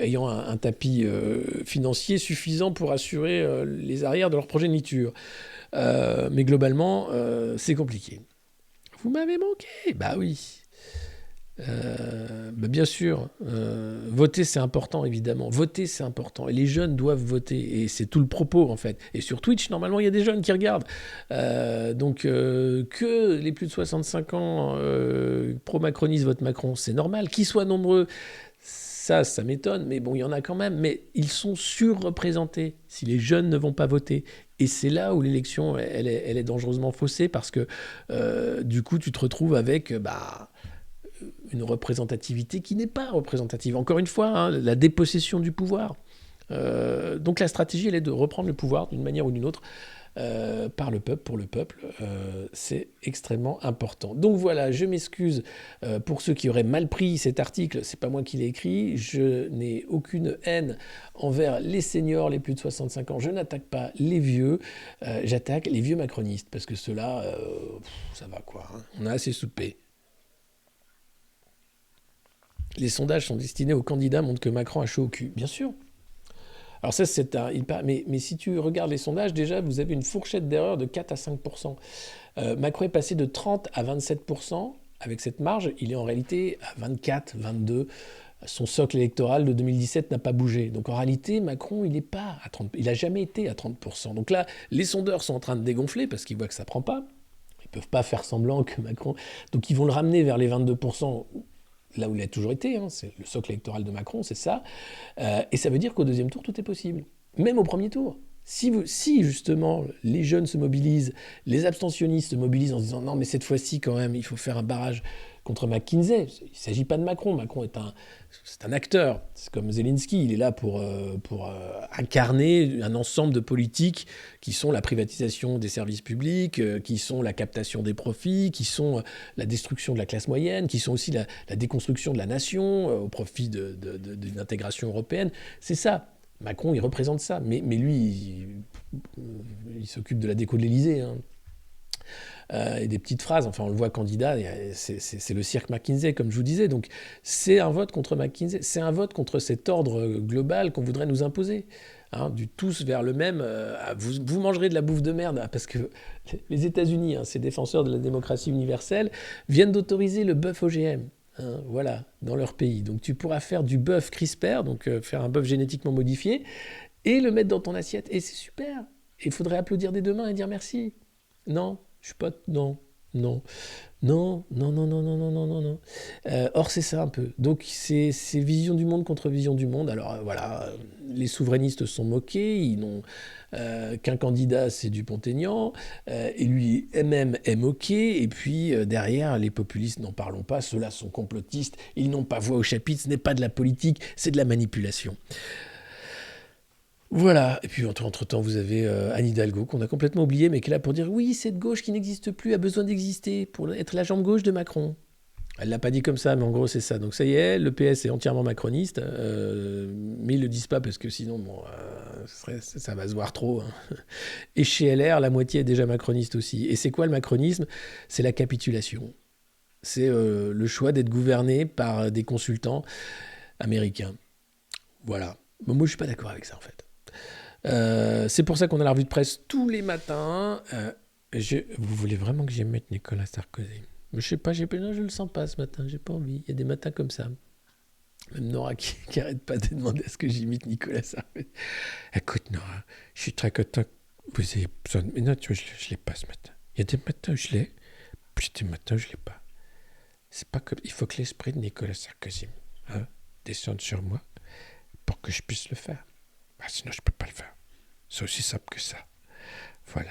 ayant un tapis financier suffisant pour assurer les arrières de leur progéniture. Mais globalement, c'est compliqué. Vous m'avez manqué. Bah oui. Bien sûr, voter c'est important évidemment. Voter c'est important et les jeunes doivent voter et c'est tout le propos en fait. Et sur Twitch normalement il y a des jeunes qui regardent. Donc que les plus de 65 ans pro-macronistes votent Macron, c'est normal. Qu'ils soient nombreux, ça m'étonne, mais bon il y en a quand même. Mais ils sont surreprésentés si les jeunes ne vont pas voter. Et c'est là où l'élection elle est dangereusement faussée parce que du coup tu te retrouves avec une représentativité qui n'est pas représentative. Encore une fois, la dépossession du pouvoir. Donc la stratégie, elle est de reprendre le pouvoir d'une manière ou d'une autre par le peuple, pour le peuple. C'est extrêmement important. Donc voilà, je m'excuse pour ceux qui auraient mal pris cet article. C'est pas moi qui l'ai écrit. Je n'ai aucune haine envers les seniors, les plus de 65 ans. Je n'attaque pas les vieux. J'attaque les vieux macronistes parce que ceux-là, ça va quoi. On a assez soupé. Les sondages sont destinés aux candidats, montrent que Macron a chaud au cul. Bien sûr. Alors ça, c'est mais si tu regardes les sondages, déjà, vous avez une fourchette d'erreur de 4 à 5%. Macron est passé de 30 à 27%. Avec cette marge, il est en réalité à 24, 22. Son socle électoral de 2017 n'a pas bougé. Donc en réalité, Macron, il n'est pas à 30%. Il n'a jamais été à 30%. Donc là, les sondeurs sont en train de dégonfler parce qu'ils voient que ça ne prend pas. Ils ne peuvent pas faire semblant que Macron... Donc ils vont le ramener vers les 22%. Là où il a toujours été, c'est le socle électoral de Macron, c'est ça. Et ça veut dire qu'au deuxième tour, tout est possible. Même au premier tour. Si justement les jeunes se mobilisent, les abstentionnistes se mobilisent en se disant non mais cette fois-ci quand même il faut faire un barrage contre McKinsey. Il ne s'agit pas de Macron. Macron c'est un acteur. C'est comme Zelensky. Il est là pour incarner un ensemble de politiques qui sont la privatisation des services publics, qui sont la captation des profits, qui sont la destruction de la classe moyenne, qui sont aussi la déconstruction de la nation au profit d'une intégration européenne. C'est ça. Macron, il représente ça. Mais lui, il s'occupe de la déco de l'Élysée. Et des petites phrases, enfin on le voit candidat, c'est le cirque McKinsey comme je vous disais, donc c'est un vote contre McKinsey, c'est un vote contre cet ordre global qu'on voudrait nous imposer, du tous vers le même, vous mangerez de la bouffe de merde, parce que les États-Unis, ces défenseurs de la démocratie universelle, viennent d'autoriser le bœuf OGM, voilà, dans leur pays, donc tu pourras faire du bœuf CRISPR, donc faire un bœuf génétiquement modifié, et le mettre dans ton assiette, et c'est super, il faudrait applaudir des deux mains et dire merci. Non, je suis pas... Non. Or, c'est ça un peu. Donc, c'est vision du monde contre vision du monde. Alors, voilà, les souverainistes sont moqués. Ils n'ont qu'un candidat, c'est Dupont-Aignan. Et lui-même est moqué. Et puis, derrière, les populistes, n'en parlons pas. Ceux-là sont complotistes. Ils n'ont pas voix au chapitre. Ce n'est pas de la politique, c'est de la manipulation. Voilà, et puis entre-temps, vous avez Anne Hidalgo, qu'on a complètement oublié, mais qui est là pour dire « Oui, cette gauche qui n'existe plus a besoin d'exister pour être la jambe gauche de Macron. » Elle ne l'a pas dit comme ça, mais en gros, c'est ça. Donc ça y est, le PS est entièrement macroniste, mais ils ne le disent pas parce que sinon, ça va se voir trop. Et chez LR, la moitié est déjà macroniste aussi. Et c'est quoi le macronisme ? C'est la capitulation. C'est le choix d'être gouverné par des consultants américains. Voilà. Bon, moi, je ne suis pas d'accord avec ça, en fait. C'est pour ça qu'on a la revue de presse tous les matins. Vous voulez vraiment que j'aille mettre Nicolas Sarkozy ? Je sais pas, je le sens pas ce matin, j'ai pas envie. Il y a des matins comme ça. Même Nora qui arrête pas de demander à ce que j'imite Nicolas Sarkozy. Écoute Nora, je suis très content que vous ayez besoin de... Mais non, tu vois, je l'ai pas ce matin. Il y a des matins où je l'ai, puis des matins où je l'ai pas. C'est pas comme... Il faut que l'esprit de Nicolas Sarkozy descende sur moi pour que je puisse le faire. Sinon, je peux pas le faire. C'est aussi simple que ça. Voilà.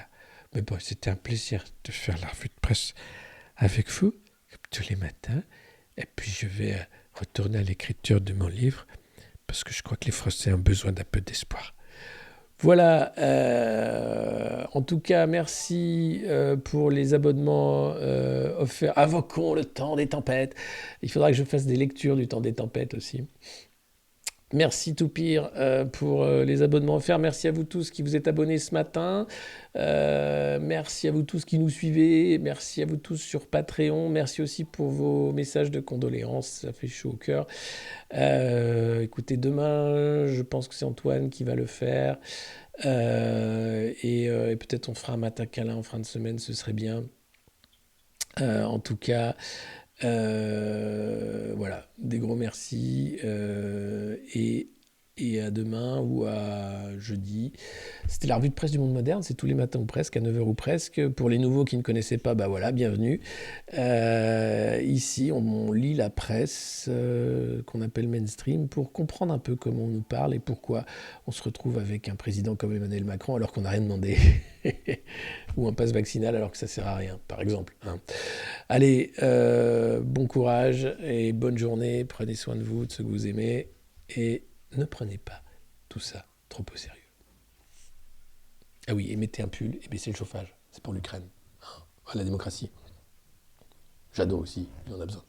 Mais bon, c'était un plaisir de faire la revue de presse avec vous, tous les matins. Et puis, je vais retourner à l'écriture de mon livre, parce que je crois que les Français ont besoin d'un peu d'espoir. Voilà. En tout cas, merci pour les abonnements offerts. Invoquons le temps des tempêtes. Il faudra que je fasse des lectures du temps des tempêtes aussi. Merci Toupir pour les abonnements offerts. Merci à vous tous qui vous êtes abonnés ce matin. Merci à vous tous qui nous suivez. Merci à vous tous sur Patreon. Merci aussi pour vos messages de condoléances. Ça fait chaud au cœur. Écoutez, demain, je pense que c'est Antoine qui va le faire. Et peut-être on fera un matin câlin en fin de semaine, ce serait bien. En tout cas, voilà, des gros merci et à demain ou à jeudi. C'était la revue de presse du Monde Moderne, c'est tous les matins ou presque, à 9h ou presque. Pour les nouveaux qui ne connaissaient pas, bah voilà, bienvenue. Ici, on lit la presse qu'on appelle mainstream pour comprendre un peu comment on nous parle et pourquoi on se retrouve avec un président comme Emmanuel Macron alors qu'on n'a rien demandé. Ou un passe vaccinal alors que ça sert à rien, par exemple. Hein. Allez, bon courage et bonne journée. Prenez soin de vous, de ceux que vous aimez. Et ne prenez pas tout ça trop au sérieux. Ah oui, et mettez un pull et baissez le chauffage. C'est pour l'Ukraine. La démocratie. Jadot aussi, il en a besoin.